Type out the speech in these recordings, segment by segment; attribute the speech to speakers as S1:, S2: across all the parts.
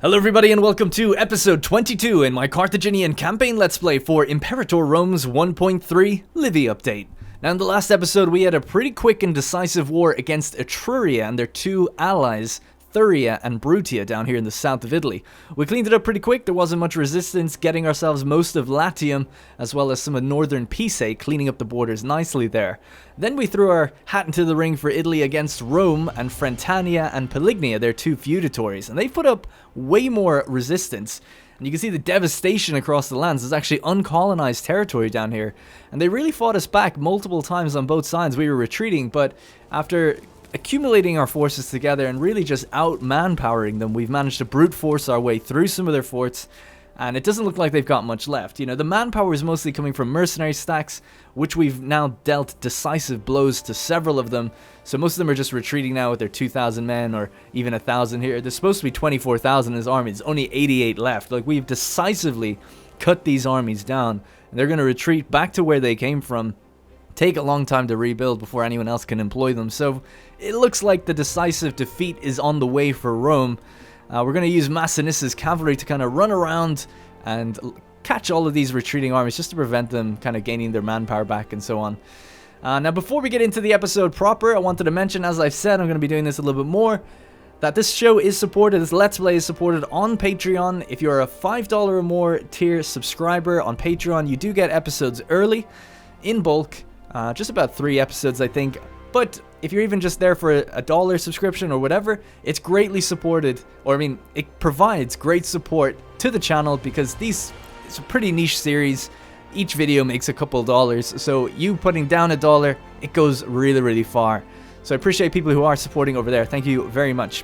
S1: Hello everybody and welcome to episode 22 in my Carthaginian campaign let's play for Imperator Rome's 1.3 Livy update. Now in the last episode we had a pretty quick and decisive war against Etruria and their two allies, Thuria and Brutia, down here in the south of Italy. We cleaned it up pretty quick, there wasn't much resistance, getting ourselves most of Latium as well as some of northern Pise, cleaning up the borders nicely there. Then we threw our hat into the ring for Italy against Rome and Frentania and Polygamy, their two feudatories, and they put up way more resistance. And you can see the devastation across the lands. There's actually uncolonized territory down here, and they really fought us back multiple times on both sides. We were retreating, but after accumulating our forces together and really just out-manpowering them, we've managed to brute force our way through some of their forts, and it doesn't look like they've got much left. You know, the manpower is mostly coming from mercenary stacks, which we've now dealt decisive blows to several of them, so most of them are just retreating now with their 2,000 men or even 1,000 here. There's supposed to be 24,000 in his army, there's only 88 left. Like, we've decisively cut these armies down, and they're going to retreat back to where they came from, take a long time to rebuild before anyone else can employ them. So it looks like the decisive defeat is on the way for Rome. We're going to use Massinissa's cavalry to kind of run around and catch all of these retreating armies just to prevent them kind of gaining their manpower back and so on. Now before we get into the episode proper, I wanted to mention, as I've said, I'm going to be doing this a little bit more, that this show is supported, this Let's Play is supported on Patreon. If you're a $5 or more tier subscriber on Patreon, you do get episodes early, in bulk, just about 3 episodes I think, but if you're even just there for a $1 subscription or whatever, it's greatly supported, or I mean, it provides great support to the channel because it's a pretty niche series. Each video makes a couple dollars, so you putting down $1, it goes really, really far. So I appreciate people who are supporting over there. Thank you very much.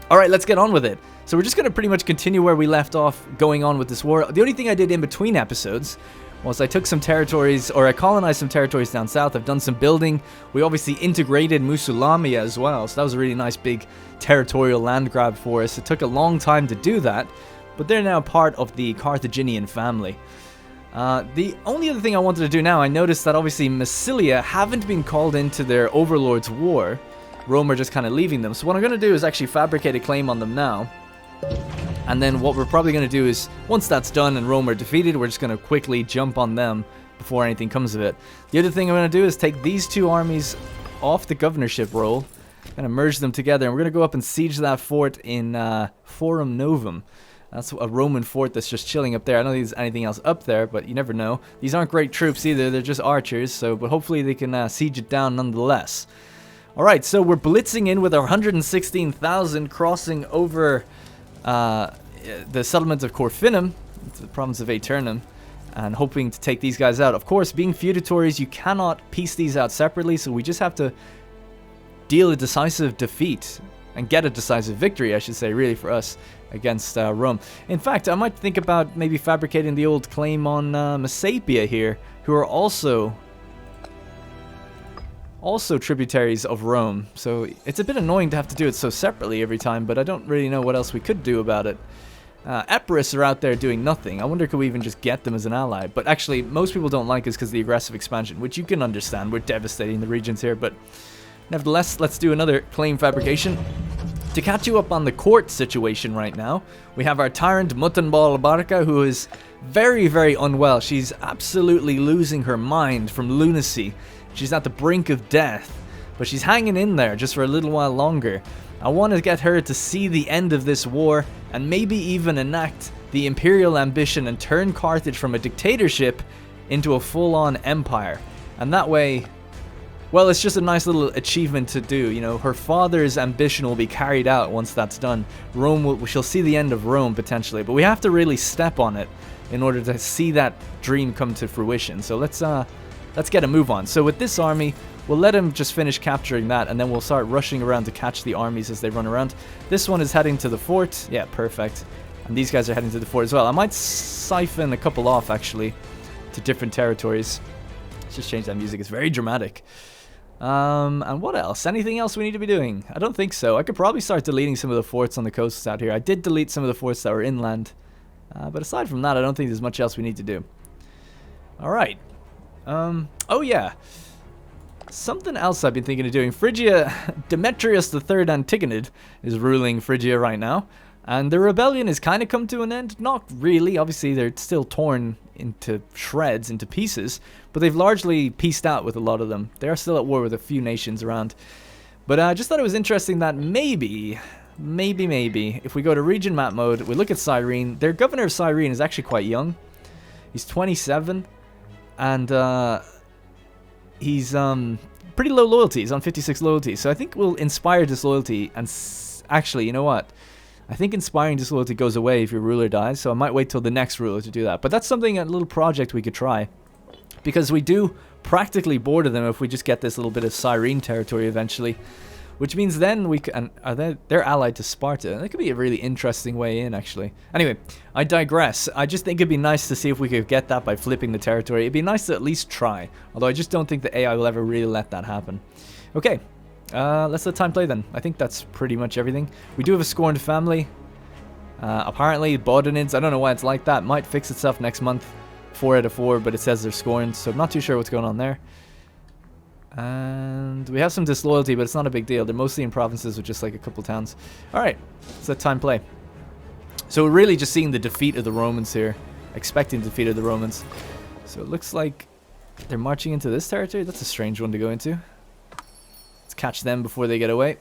S1: Alright, let's get on with it. So we're just going to pretty much continue where we left off going on with this war. The only thing I did in between episodes was I took some territories, or I colonized some territories down south. I've done some building. We obviously integrated Musulamia as well, so that was a really nice big territorial land grab for us. It took a long time to do that, but they're now part of the Carthaginian family. The only other thing I wanted to do now, I noticed that obviously Massilia haven't been called into their overlord's war. Rome are just kind of leaving them. So what I'm going to do is actually fabricate a claim on them now. And then what we're probably going to do is, once that's done and Rome are defeated, we're just going to quickly jump on them before anything comes of it. The other thing I'm going to do is take these two armies off the governorship roll, kind of merge them together, and we're going to go up and siege that fort in Forum Novum. That's a Roman fort that's just chilling up there. I don't think there's anything else up there, but you never know. These aren't great troops either, they're just archers, but hopefully they can siege it down nonetheless. Alright, so we're blitzing in with our 116,000, crossing over the settlement of Corfinum, the province of Aeternum, and hoping to take these guys out. Of course, being feudatories, you cannot piece these out separately, so we just have to deal a decisive defeat and get a decisive victory, I should say, really, for us against Rome. In fact, I might think about maybe fabricating the old claim on Messapia here, who are also tributaries of Rome, so it's a bit annoying to have to do it so separately every time, but I don't really know what else we could do about it. Epirus are out there doing nothing. I wonder could we even just get them as an ally, but actually most people don't like us because of the aggressive expansion, which you can understand. We're devastating the regions here, but nevertheless, let's do another claim fabrication. To catch you up on the court situation right now, we have our tyrant Wilco Barca, who is very, very unwell. She's absolutely losing her mind from lunacy. She's at the brink of death, but she's hanging in there just for a little while longer. I want to get her to see the end of this war and maybe even enact the imperial ambition and turn Carthage from a dictatorship into a full-on empire. And that way, well, it's just a nice little achievement to do. You know, her father's ambition will be carried out once that's done. She'll see the end of Rome potentially, but we have to really step on it in order to see that dream come to fruition. So let's get a move on. So with this army, we'll let him just finish capturing that, and then we'll start rushing around to catch the armies as they run around. This one is heading to the fort. Yeah, perfect. And these guys are heading to the fort as well. I might siphon a couple off, actually, to different territories. Let's just change that music. It's very dramatic. And what else? Anything else we need to be doing? I don't think so. I could probably start deleting some of the forts on the coasts out here. I did delete some of the forts that were inland. But aside from that, I don't think there's much else we need to do. Alright. Oh yeah. Something else I've been thinking of doing. Phrygia, Demetrius III Antigonid is ruling Phrygia right now. And the rebellion has kind of come to an end. Not really. Obviously, they're still torn into shreds, into pieces. But they've largely pieced out with a lot of them. They are still at war with a few nations around. But I just thought it was interesting that maybe, if we go to region map mode, we look at Cyrene. Their governor of Cyrene is actually quite young. He's 27. And he's pretty low loyalty. He's on 56 loyalty. So I think we'll inspire disloyalty. And actually, you know what? I think inspiring disloyalty goes away if your ruler dies, so I might wait till the next ruler to do that. But that's something, a little project we could try. Because we do practically border them if we just get this little bit of Cyrene territory eventually. Which means then we can... they're allied to Sparta. And that could be a really interesting way in, actually. Anyway, I digress. I just think it'd be nice to see if we could get that by flipping the territory. It'd be nice to at least try. Although I just don't think the AI will ever really let that happen. Okay. Let's let time play then. I think that's pretty much everything. We do have a scorned family. Apparently, Bodonids, I don't know why it's like that. Might fix itself next month. 4 out of 4, but it says they're scorned, so I'm not too sure what's going on there. And we have some disloyalty, but it's not a big deal. They're mostly in provinces with just like a couple towns. Alright, let's let time play. So we're really just seeing the defeat of the Romans here. Expecting the defeat of the Romans. So it looks like they're marching into this territory. That's a strange one to go into. Catch them before they get away.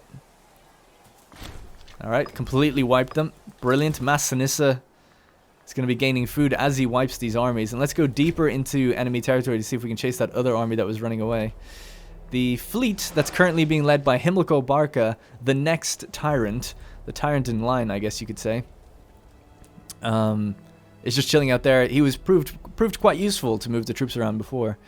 S1: Alright, completely wiped them. Brilliant. Massinissa is going to be gaining food as he wipes these armies. And let's go deeper into enemy territory to see if we can chase that other army that was running away. The fleet that's currently being led by Wilco Barca, the next tyrant. The tyrant in line, I guess you could say. Is just chilling out there. He was proved quite useful to move the troops around before.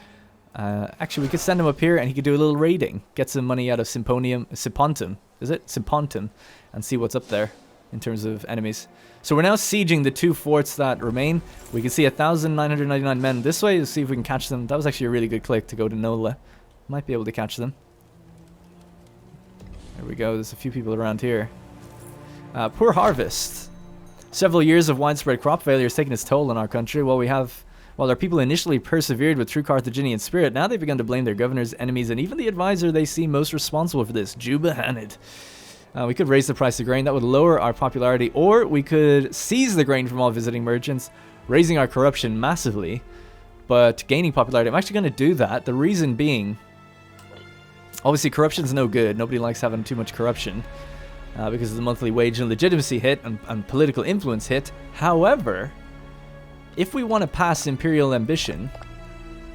S1: Actually, we could send him up here and he could do a little raiding. Get some money out of Sipontum, is it? Sipontum. And see what's up there in terms of enemies. So we're now sieging the 2 forts that remain. We can see 1,999 men this way to see if we can catch them. That was actually a really good click to go to Nola. Might be able to catch them. There we go. There's a few people around here. Poor harvest. Several years of widespread crop failure has taken its toll on our country. While our people initially persevered with true Carthaginian spirit, now they've begun to blame their governors, enemies, and even the advisor they see most responsible for this, Juba Hanid. We could raise the price of grain. That would lower our popularity. Or we could seize the grain from all visiting merchants, raising our corruption massively, but gaining popularity. I'm actually going to do that. The reason being, obviously corruption's no good. Nobody likes having too much corruption because of the monthly wage and legitimacy hit and political influence hit. However, if we want to pass imperial ambition,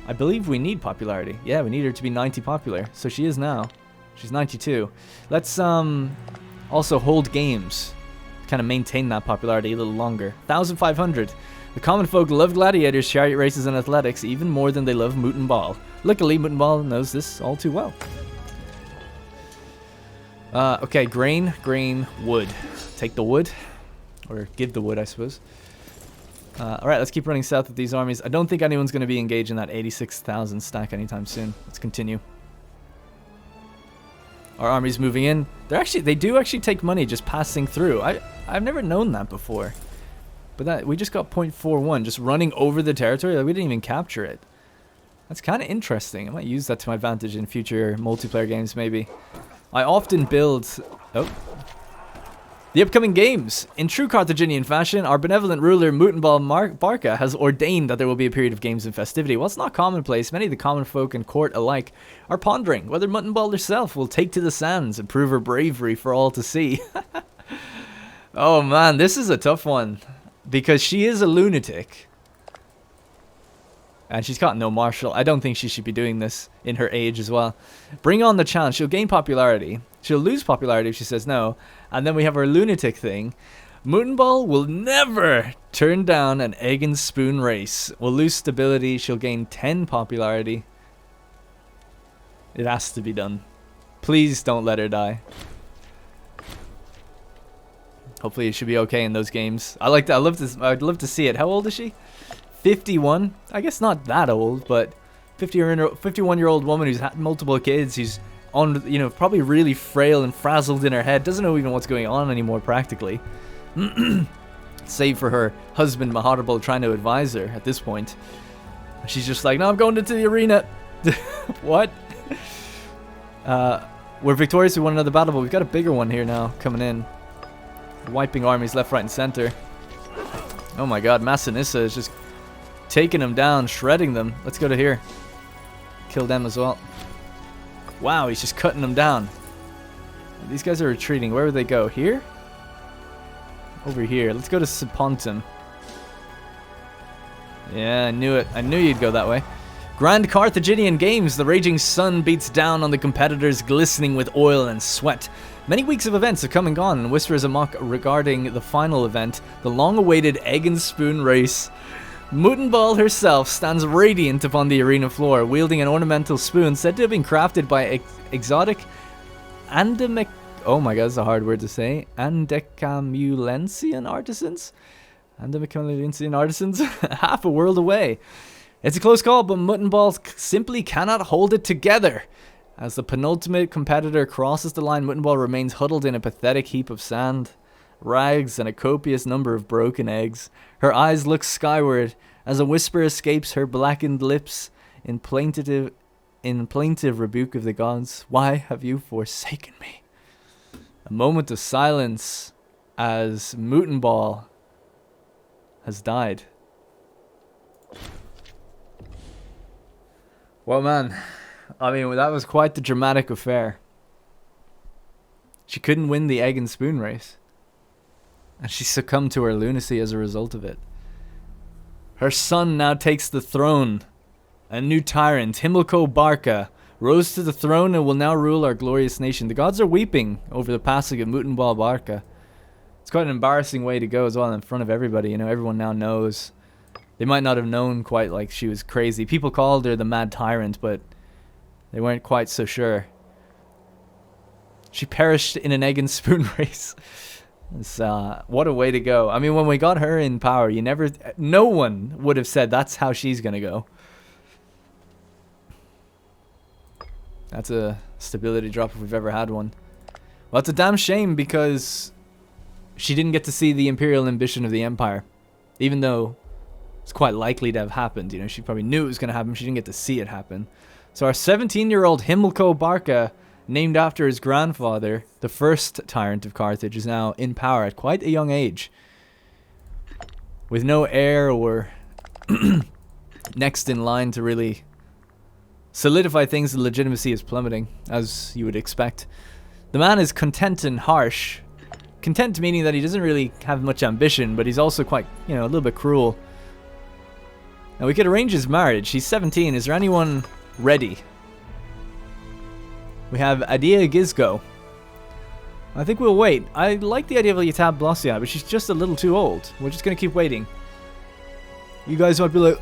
S1: I believe we need popularity. Yeah, we need her to be 90 popular. So she is now. She's 92. Let's also hold games. Kind of maintain that popularity a little longer. 1,500. The common folk love gladiators, chariot races, and athletics even more than they love moot and ball. Luckily, moot and ball knows this all too well. Okay, grain, wood. Take the wood. Or give the wood, I suppose. Alright, let's keep running south with these armies. I don't think anyone's going to be engaged in that 86,000 stack anytime soon. Let's continue. Our army's moving in. They do actually take money just passing through. I've never known that before. But we just got 0.41 just running over the territory. Like, we didn't even capture it. That's kind of interesting. I might use that to my advantage in future multiplayer games, maybe. I often build... Oh. The upcoming games. In true Carthaginian fashion, our benevolent ruler Wilco Barca has ordained that there will be a period of games and festivity. While it's not commonplace, many of the common folk and court alike are pondering whether Muttonball herself will take to the sands and prove her bravery for all to see. Oh man, this is a tough one. Because she is a lunatic. And she's got no martial. I don't think she should be doing this in her age as well. Bring on the challenge. She'll gain popularity. She'll lose popularity if she says no. And then we have our lunatic thing. Muttonball will never turn down an egg and spoon race. Will lose stability. She'll gain 10 popularity. It has to be done. Please don't let her die. Hopefully it should be okay in those games. I like that. I'd love to see it. How old is she? 51? I guess not that old, but 51-year-old woman who's had multiple kids, who's on, you know, probably really frail and frazzled in her head, doesn't know even what's going on anymore practically. Save for her husband Mahabal trying to advise her at this point. She's just like, no, I'm going into the arena. What? We're victorious. We won another battle, but we've got a bigger one here now coming in. Wiping armies left, right, and center. Oh my god, Macedon is just taking them down, shredding them. Let's go to here. Kill them as well. Wow, he's just cutting them down. These guys are retreating. Where would they go? Here? Over here. Let's go to Potente. Yeah, I knew it. I knew you'd go that way. Grand Carthaginian Games. The raging sun beats down on the competitors, glistening with oil and sweat. Many weeks of events have come and gone, and whispers amok regarding the final event, the long-awaited egg and spoon race. Mutenball herself stands radiant upon the arena floor, wielding an ornamental spoon said to have been crafted by exotic oh my god, that's a hard word to say. Andecamulensian artisans? Andecamulensian artisans? Half a world away. It's a close call, but Mutenball simply cannot hold it together. As the penultimate competitor crosses the line, Mutenball remains huddled in a pathetic heap of sand, rags, and a copious number of broken eggs. Her eyes look skyward as a whisper escapes her blackened lips in plaintive rebuke of the gods. Why have you forsaken me? A moment of silence as Mutenball has died. Well, man, I mean, that was quite the dramatic affair. She couldn't win the egg and spoon race, and she succumbed to her lunacy as a result of it. Her son now takes the throne. A new tyrant, Wilco Barca, rose to the throne and will now rule our glorious nation. The gods are weeping over the passing of Wilco Barca. It's quite an embarrassing way to go as well in front of everybody. You know, everyone now knows. They might not have known quite like she was crazy. People called her the mad tyrant, but they weren't quite so sure. She perished in an egg and spoon race. What a way to go. I mean, when we got her in power, no one would have said that's how she's going to go. That's a stability drop if we've ever had one. Well, it's a damn shame because she didn't get to see the imperial ambition of the empire. Even though it's quite likely to have happened. You know, she probably knew it was going to happen. She didn't get to see it happen. So our 17-year-old Wilco Barca, named after his grandfather, the first tyrant of Carthage, is now in power at quite a young age. With no heir or next in line to really solidify things, the legitimacy is plummeting, as you would expect. The man is content and harsh. Content meaning that he doesn't really have much ambition, but he's also quite, you know, a little bit cruel. Now we could arrange his marriage. He's 17. Is there anyone ready? We have Adia Gizgo. I think we'll wait. I like the idea of Yatab Blossia, but she's just a little too old. We're just going to keep waiting. You guys might be like,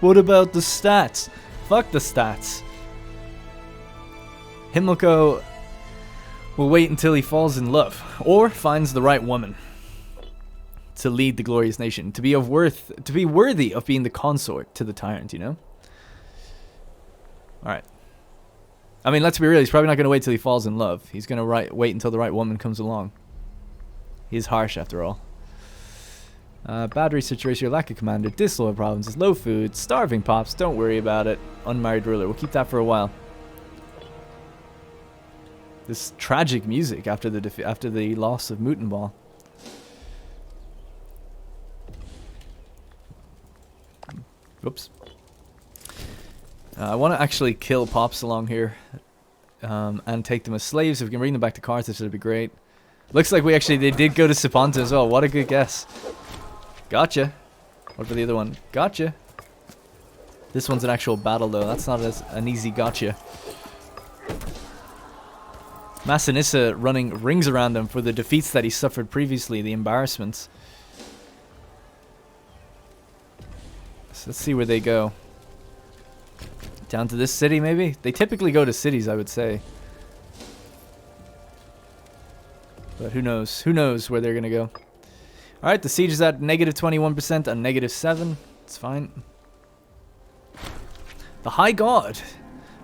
S1: what about the stats? Fuck the stats. Himilco will wait until he falls in love or finds the right woman to lead the glorious nation, to be worthy of being the consort to the tyrant, you know? Alright. I mean, let's be real, he's probably not going to wait till he falls in love. He's going to wait until the right woman comes along. He's harsh after all. Battery situation, your lack of commander, disloyal provinces, low food, starving pops, don't worry about it. Unmarried ruler, we'll keep that for a while. This tragic music after the loss of Mutenball. Whoops. I want to actually kill Pops along here and take them as slaves. If we can bring them back to Carthage, that'd be great. Looks like they did go to Potente as well. What a good guess. Gotcha. What about the other one? Gotcha. This one's an actual battle though. That's not an easy gotcha. Macedon running rings around him for the defeats that he suffered previously, the embarrassments. So let's see where they go. Down to this city, maybe? They typically go to cities, I would say. But who knows? Who knows where they're going to go? Alright, the siege is at negative 21% and negative 7. It's fine. The High God.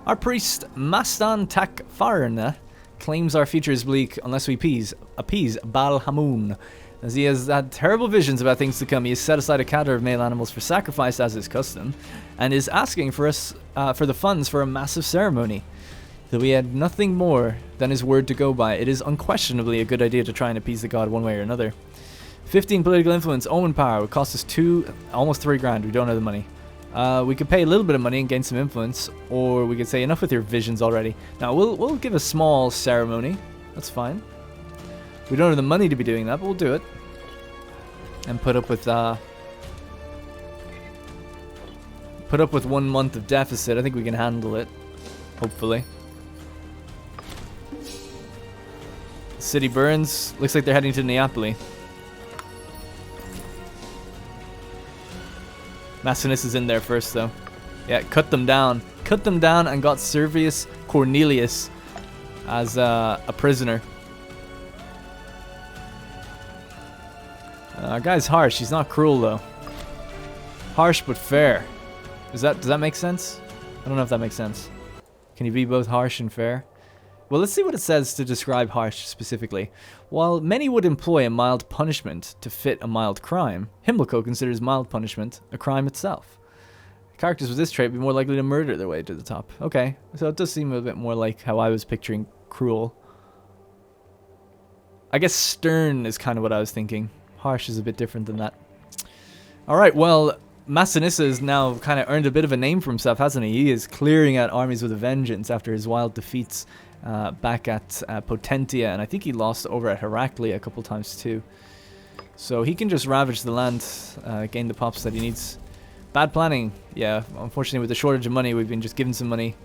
S1: Our priest, Mastan Takfarna, claims our future is bleak unless we appease Baal Hamun. As he has had terrible visions about things to come, he has set aside a cadre of male animals for sacrifice as is custom, and is asking for us for the funds for a massive ceremony. Though he had nothing more than his word to go by, it is unquestionably a good idea to try and appease the god one way or another. 15 political influence, omen power, would cost us almost 3 grand. We don't have the money. We could pay a little bit of money and gain some influence, or we could say enough with your visions already. Now we'll give a small ceremony. That's fine. We don't have the money to be doing that, but we'll do it. And put up with 1 month of deficit. I think we can handle it. Hopefully. The city burns. Looks like they're heading to Neapoli. Maecenas is in there first, though. Yeah, cut them down. Cut them down and got Servius Cornelius as a prisoner. Our guy's harsh. He's not cruel, though. Harsh but fair. Does that make sense? I don't know if that makes sense. Can you be both harsh and fair? Well, let's see what it says to describe harsh specifically. While many would employ a mild punishment to fit a mild crime, Himmelco considers mild punishment a crime itself. Characters with this trait would be more likely to murder their way to the top. Okay, so it does seem a bit more like how I was picturing cruel. I guess stern is kind of what I was thinking. Harsh is a bit different than that. Alright, well, Maecenas has now kind of earned a bit of a name for himself, hasn't he? He is clearing out armies with a vengeance after his wild defeats back at Potente, and I think he lost over at Heraclea a couple times too. So he can just ravage the land, gain the pops that he needs. Bad planning. Yeah, unfortunately with the shortage of money, we've been just given some money.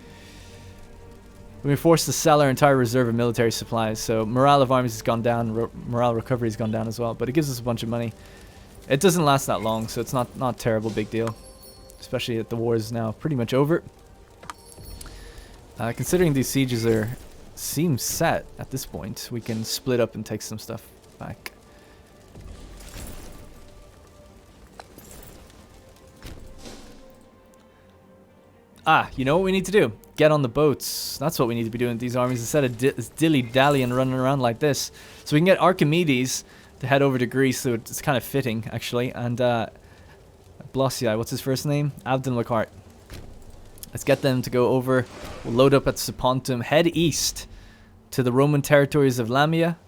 S1: We've been forced to sell our entire reserve of military supplies, so morale of armies has gone down, morale recovery has gone down as well, but it gives us a bunch of money. It doesn't last that long, so it's not a terrible big deal. Especially that the war is now pretty much over. Considering these sieges seem set at this point, we can split up and take some stuff back. You know what we need to do? Get on the boats. That's what we need to be doing with these armies instead of dilly-dallying running around like this. So we can get Archimedes to head over to Greece, so it's kind of fitting, actually. And Blossii, what's his first name? Abdon Lockhart. Let's get them to go over. We'll load up at Sapontum, head east to the Roman territories of Lamia,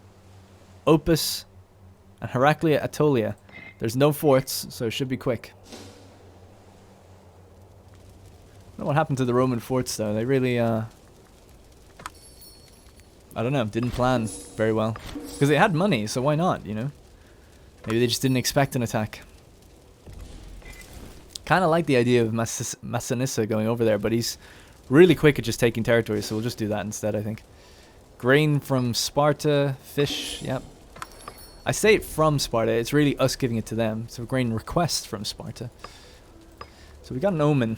S1: Opus, and Heraclea Aetolia. There's no forts, so it should be quick. I don't know what happened to the Roman forts, though. They really, I don't know, didn't plan very well. Because they had money, so why not, you know? Maybe they just didn't expect an attack. Kind of like the idea of Maecenas going over there, but he's really quick at just taking territory, so we'll just do that instead, I think. Grain from Sparta, fish, yep. I say it from Sparta, it's really us giving it to them. So grain request from Sparta. So we got an omen.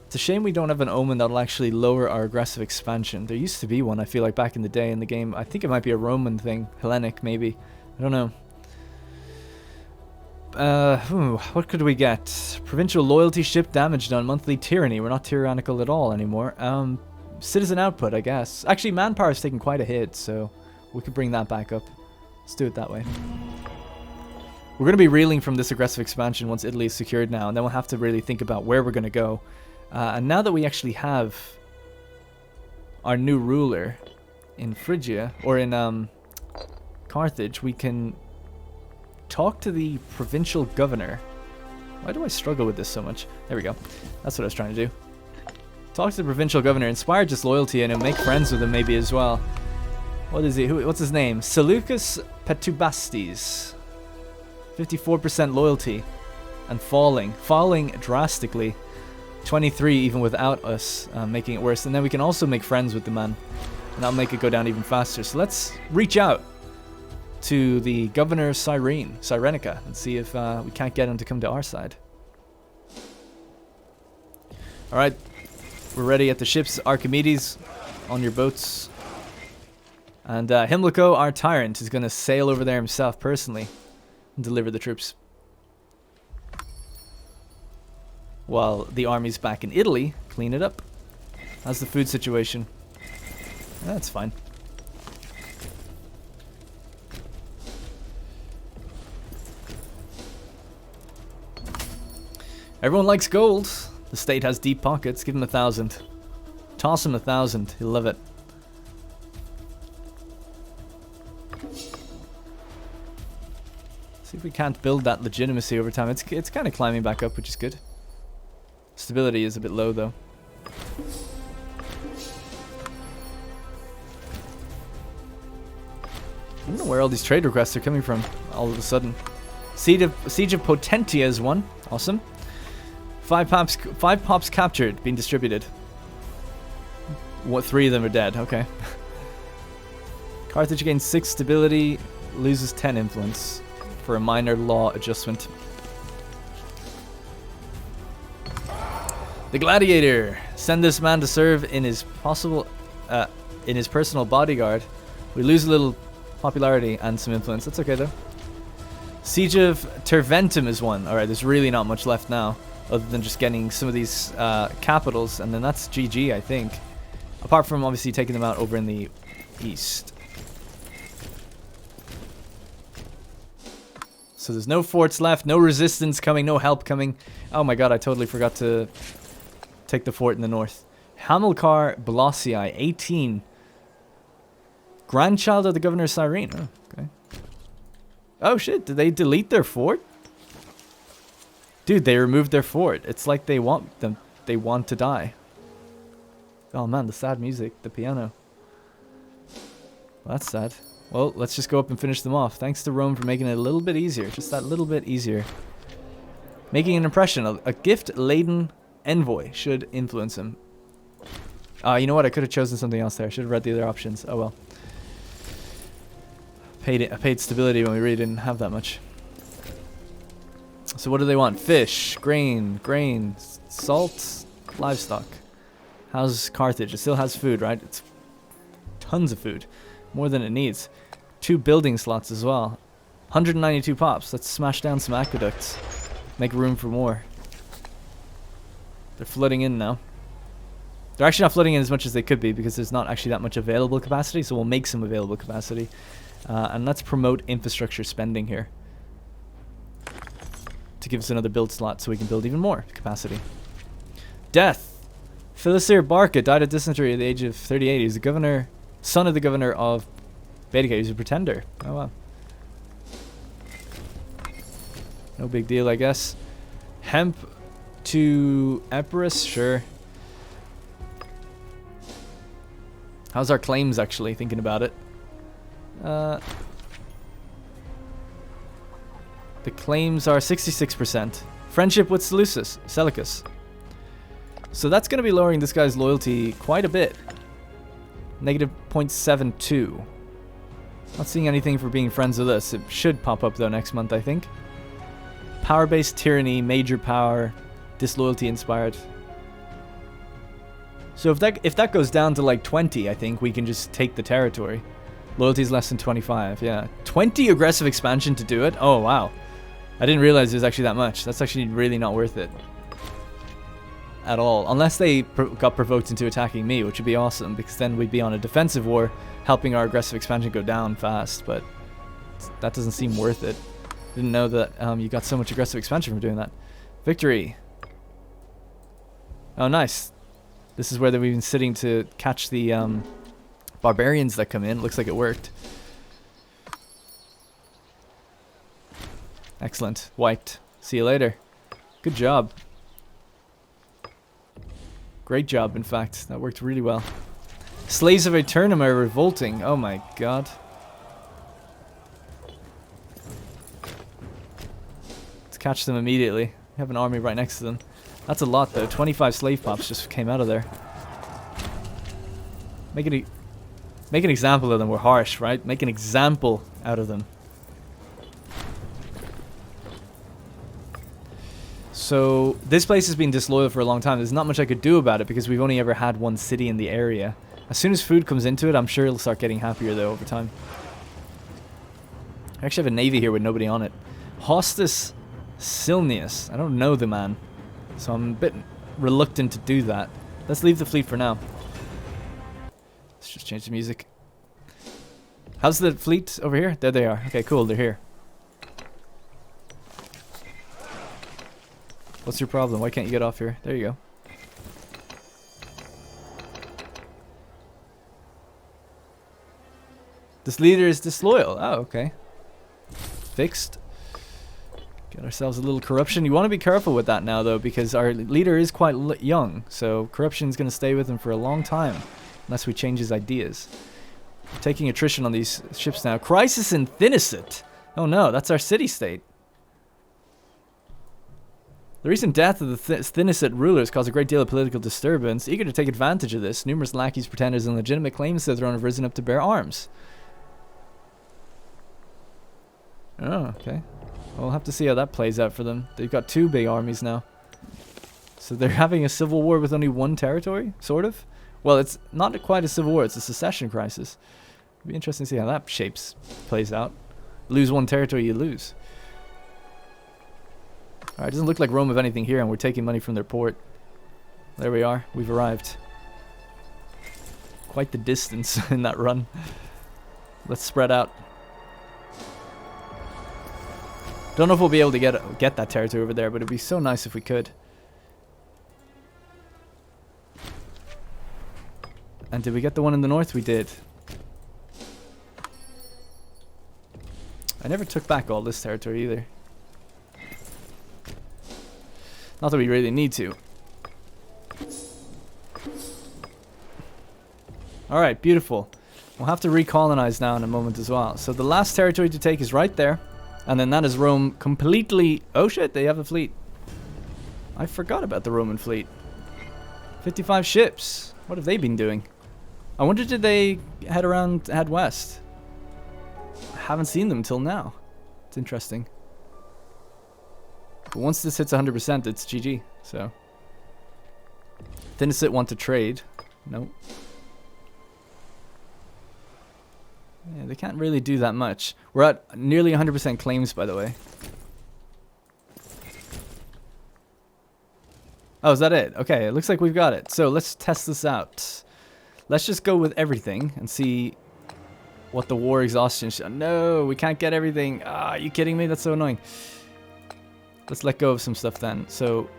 S1: It's a shame we don't have an omen that'll actually lower our aggressive expansion. There used to be one, I feel like, back in the day in the game. I think it might be a Roman thing. Hellenic, maybe. I don't know. What could we get? Provincial loyalty, ship damage done, monthly tyranny. We're not tyrannical at all anymore. Citizen output, I guess. Actually, manpower is taking quite a hit, so we could bring that back up. Let's do it that way. We're going to be reeling from this aggressive expansion once Italy is secured now, and then we'll have to really think about where we're going to go. And now that we actually have our new ruler in Phrygia, or in Carthage, we can talk to the provincial governor. Why do I struggle with this so much? There we go. That's what I was trying to do. Talk to the provincial governor, inspire disloyalty, and make friends with him maybe as well. What is he? What's his name? Seleucus Petubastes. 54% loyalty. And falling drastically. 23 even without us making it worse. And then we can also make friends with the man. And that'll make it go down even faster. So let's reach out to the governor Cyrenica, and see if we can't get him to come to our side. Alright, we're ready at the ships. Archimedes, on your boats. And Himmelco, our tyrant, is going to sail over there himself personally and deliver the troops. While the armies back in Italy clean it up. How's the food situation? That's fine. Everyone likes gold. The state has deep pockets. Give them 1,000. Toss him 1,000. He'll love it. See if we can't build that legitimacy over time. It's kind of climbing back up, which is good. Stability is a bit low, though. I don't know where all these trade requests are coming from all of a sudden. Siege of Potente is one. Awesome. 5 pops captured, being distributed. What, 3 of them are dead. Okay. Carthage gains 6 stability, loses 10 influence for a minor law adjustment. The Gladiator. Send this man to serve in his personal bodyguard. We lose a little popularity and some influence. That's okay though. Siege of Terventum is one. Alright, there's really not much left now, other than just getting some of these capitals, and then that's GG, I think. Apart from obviously taking them out over in the east. So there's no forts left, no resistance coming, no help coming. Oh my god, I totally forgot to take the fort in the north. Hamilcar Blossii, 18. Grandchild of the governor of Cyrene. Oh, okay. Oh shit, did they delete their fort? Dude, they removed their fort. It's like they want to die. Oh man, the sad music, the piano. Well, that's sad. Well, let's just go up and finish them off. Thanks to Rome for making it a little bit easier. Just that little bit easier. Making an impression. A gift-laden envoy should influence him. You know what? I could have chosen something else there. I should have read the other options. Oh well. I paid stability when we really didn't have that much. So what do they want? Fish, grain, salt, livestock. How's Carthage? It still has food, right? It's tons of food. More than it needs. 2 building slots as well. 192 pops. Let's smash down some aqueducts. Make room for more. They're flooding in now. They're actually not flooding in as much as they could be because there's not actually that much available capacity, so we'll make some available capacity. And let's promote infrastructure spending here to give us another build slot so we can build even more capacity. Death. Wilco Barca died of dysentery at the age of 38. He's the governor, son of the governor of Baetica. He's a pretender. Oh wow. No big deal, I guess. Hemp to Epirus, sure. How's our claims actually, thinking about it? The claims are 66%. Friendship with Seleucus. So that's going to be lowering this guy's loyalty quite a bit. Negative 0.72. Not seeing anything for being friends with us. It should pop up though next month, I think. Power-based tyranny, major power, disloyalty inspired. So if that goes down to like 20, I think we can just take the territory. Loyalty is less than 25, yeah. 20 aggressive expansion to do it? Oh, wow. I didn't realize it was actually that much. That's actually really not worth it. At all. Unless they got provoked into attacking me, which would be awesome, because then we'd be on a defensive war, helping our aggressive expansion go down fast, but that doesn't seem worth it. Didn't know that you got so much aggressive expansion from doing that. Victory. Oh, nice. This is where we've been sitting to catch the barbarians that come in. Looks like it worked. Excellent. Wiped. See you later. Good job. Great job, in fact. That worked really well. Slaves of Aeternum are revolting. Oh my god. Let's catch them immediately. We have an army right next to them. That's a lot though. 25 slave pops just came out of there. Make an example of them. We're harsh, right? Make an example out of them. So this place has been disloyal for a long time. There's not much I could do about it because we've only ever had one city in the area. As soon as food comes into it, I'm sure it'll start getting happier though over time. I actually have a navy here with nobody on it. Hostus Silnius. I don't know the man, so I'm a bit reluctant to do that. Let's leave the fleet for now. Let's just change the music. How's the fleet over here? There they are. Okay, cool. They're here. What's your problem? Why can't you get off here? There you go. This leader is disloyal. Oh, okay. Fixed. Get ourselves a little corruption. You want to be careful with that now, though, because our leader is quite young. So corruption is going to stay with him for a long time, unless we change his ideas. We're taking attrition on these ships now. Crisis in Thinisset. Oh no, that's our city-state. The recent death of the Thinisset rulers caused a great deal of political disturbance. Eager to take advantage of this, numerous lackeys, pretenders, and legitimate claims to the throne have risen up to bear arms. Oh, okay. We'll have to see how that plays out for them. They've got 2 big armies now. So they're having a civil war with only 1 territory, sort of? Well, it's not quite a civil war, it's a secession crisis. It'll be interesting to see how that plays out. Lose 1 territory, you lose. Alright, doesn't look like Rome have anything here, and we're taking money from their port. There we are, we've arrived. Quite the distance in that run. Let's spread out. Don't know if we'll be able to get that territory over there, but it'd be so nice if we could. And did we get the one in the north? We did. I never took back all this territory either. Not that we really need to. Alright, beautiful. We'll have to recolonize now in a moment as well. So the last territory to take is right there. And then that is Rome completely... Oh shit, they have a fleet. I forgot about the Roman fleet. 55 ships. What have they been doing? I wonder, did they head west? I haven't seen them till now. It's interesting. But once this hits 100%, it's GG. So, Thinisset want to trade. Nope. Yeah, they can't really do that much. We're at nearly 100% claims, by the way. Oh, is that it? Okay, it looks like we've got it. So let's test this out. Let's just go with everything and see what the war exhaustion... No, we can't get everything. Ah, are you kidding me? That's so annoying. Let's let go of some stuff then. So,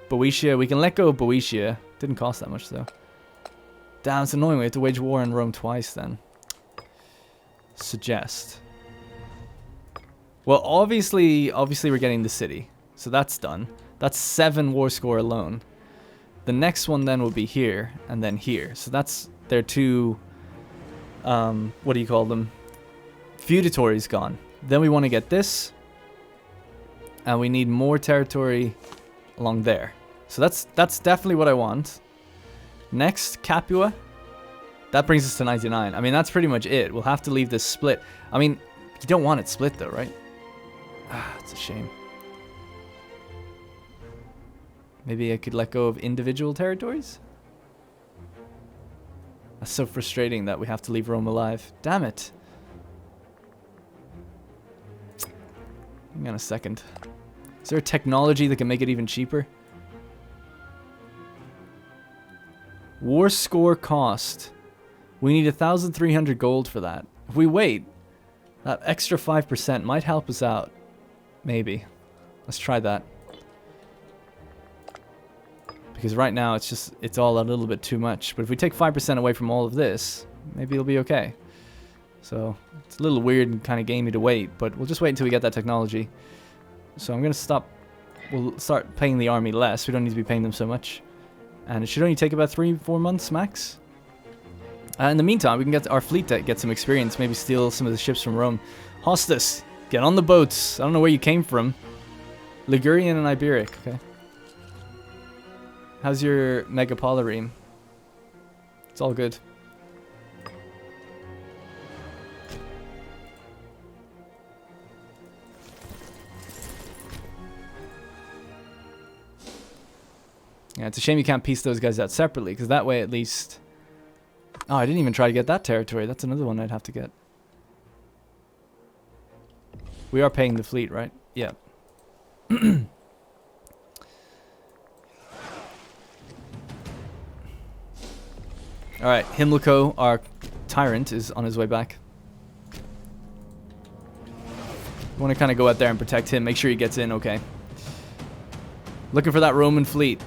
S1: Boeotia. We can let go of Boeotia. Didn't cost that much, though. Damn, it's annoying. We have to wage war on Rome twice then. Suggest. Well, obviously we're getting the city. So that's done. That's 7 war score alone. The next one then will be here and then here. So that's their 2, what do you call them? Feudatories gone. Then we want to get this. And we need more territory along there. So that's definitely what I want. Next, Capua. That brings us to 99. I mean, that's pretty much it. We'll have to leave this split. I mean, you don't want it split though, right? Ah, it's a shame. Maybe I could let go of individual territories? That's so frustrating that we have to leave Rome alive. Damn it. Hang on a second. Is there a technology that can make it even cheaper? War score cost. We need 1,300 gold for that. If we wait, that extra 5% might help us out. Maybe. Let's try that. Because right now it's all a little bit too much. But if we take 5% away from all of this, maybe it'll be okay. So it's a little weird and kind of gamey to wait, but we'll just wait until we get that technology. So I'm going to stop. We'll start paying the army less. We don't need to be paying them so much. And it should only take about 3-4 months max. In the meantime, we can get our fleet to get some experience. Maybe steal some of the ships from Rome. Hostus, get on the boats. I don't know where you came from. Ligurian and Iberic, okay. How's your Megapolareme? It's all good. Yeah, it's a shame you can't piece those guys out separately, because that way at least... Oh, I didn't even try to get that territory. That's another one I'd have to get. We are paying the fleet, right? Yeah. Alright, Himilco, our tyrant, is on his way back. We want to kind of go out there and protect him. Make sure he gets in okay. Looking for that Roman fleet.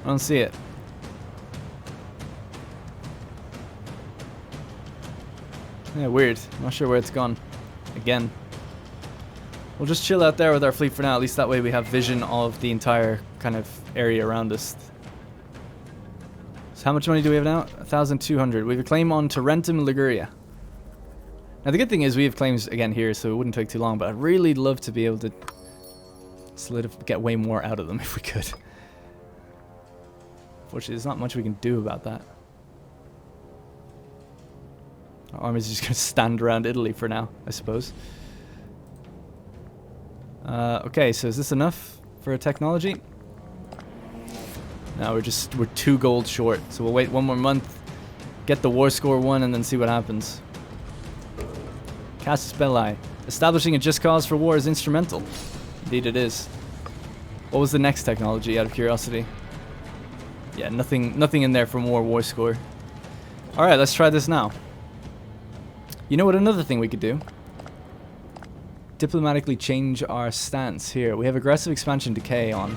S1: I don't see it. Yeah, weird. I'm not sure where it's gone. Again. We'll just chill out there with our fleet for now. At least that way we have vision of the entire kind of area around us. So how much money do we have now? 1,200. We have a claim on Tarentum, Liguria. Now the good thing is we have claims again here, so it wouldn't take too long, but I'd really love to be able to get way more out of them if we could. Unfortunately, there's not much we can do about that. Our army's just going to stand around Italy for now, I suppose. Okay, so is this enough for a technology? No, we're 2 gold short, so we'll wait 1 more month, get the war score 1, and then see what happens. Casus Belli. Establishing a just cause for war is instrumental. Indeed it is. What was the next technology, out of curiosity? Yeah, nothing in there for more war score. Alright, let's try this now. You know what, another thing we could do? Diplomatically change our stance here. We have aggressive expansion decay on.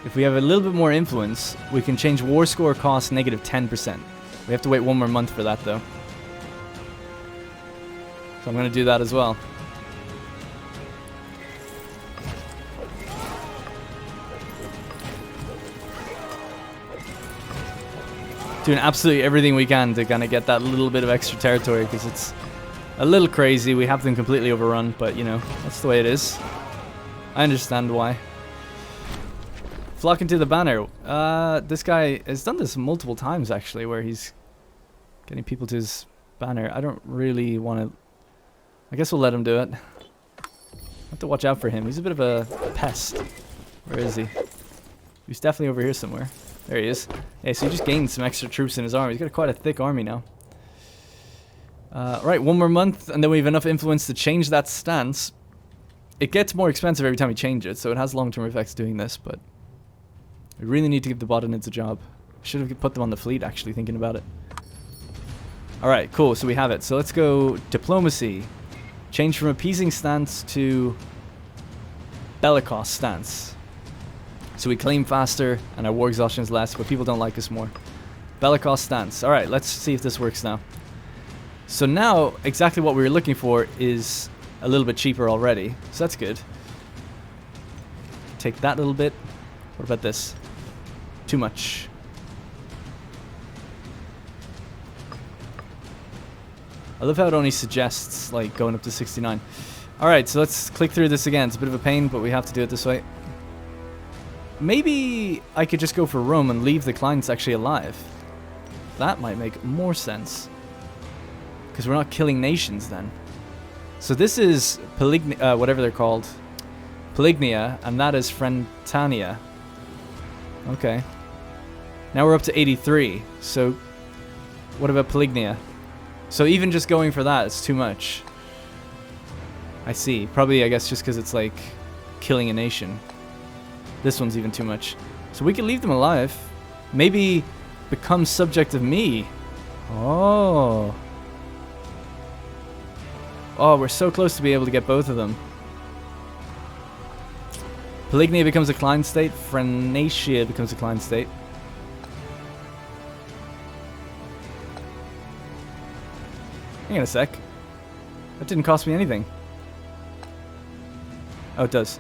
S1: If we have a little bit more influence, we can change war score cost negative 10%. We have to wait 1 more month for that though. So I'm going to do that as well. Doing absolutely everything we can to kind of get that little bit of extra territory, because it's a little crazy. We have them completely overrun, but you know, that's the way it is. I understand why. Flocking to the banner. This guy has done this multiple times actually, where he's getting people to his banner. I don't really want to... I guess we'll let him do it. Have to watch out for him. He's a bit of a pest. Where is he? He's definitely over here somewhere. There he is. Hey, so he just gained some extra troops in his army. He's got quite a thick army now. Right, 1 more month, and then we have enough influence to change that stance. It gets more expensive every time we change it, so it has long-term effects doing this, but we really need to give the Botanids a job. Should have put them on the fleet, actually, thinking about it. Alright, cool, so we have it. So let's go diplomacy. Change from appeasing stance to bellicose stance. So we claim faster, and our war exhaustion is less, but people don't like us more. Bellicose stance. Alright, let's see if this works now. So now, exactly what we were looking for is a little bit cheaper already. So that's good. Take that little bit. What about this? Too much. I love how it only suggests, like, going up to 69. Alright, so let's click through this again. It's a bit of a pain, but we have to do it this way. Maybe I could just go for Rome and leave the clients actually alive. That might make more sense. Because we're not killing nations then. So this is whatever they're called. Polygnia, and that is Frentania. Okay. Now we're up to 83. So what about Polygnia? So even just going for that, it's too much. I see. Probably, I guess, just because it's like killing a nation. This one's even too much. So we could leave them alive. Maybe become subject of me. Oh. Oh, we're so close to be able to get both of them. Polygnia becomes a client state. Phrenacia becomes a client state. Hang on a sec. That didn't cost me anything. Oh, it does.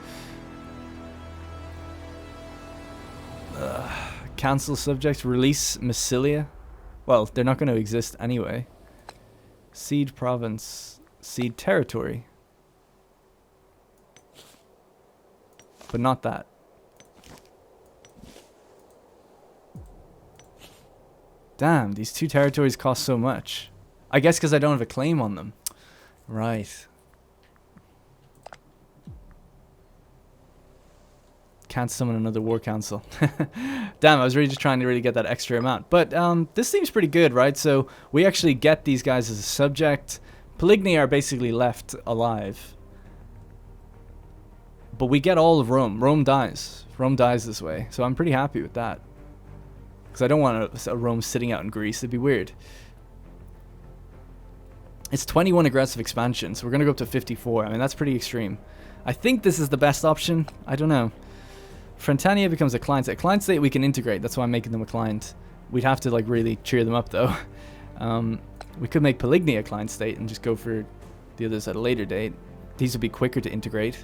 S1: Cancel subject. Release Massilia. Well, they're not going to exist anyway. Cede province. Cede territory. But not that. Damn, these two territories cost so much. I guess because I don't have a claim on them. Right. Can't summon another war council. Damn, I was really just trying to really get that extra amount. But this seems pretty good, right? So we actually get these guys as a subject. Polygny are basically left alive. But we get all of Rome. Rome dies. Rome dies this way. So I'm pretty happy with that. Because I don't want a Rome sitting out in Greece. It'd be weird. It's 21 aggressive expansion, so we're going to go up to 54. I mean, that's pretty extreme. I think this is the best option. I don't know. Frentania becomes a client state. A client state we can integrate. That's why I'm making them a client. We'd have to like really cheer them up though. We could make Polygamy a client state and just go for the others at a later date. These would be quicker to integrate.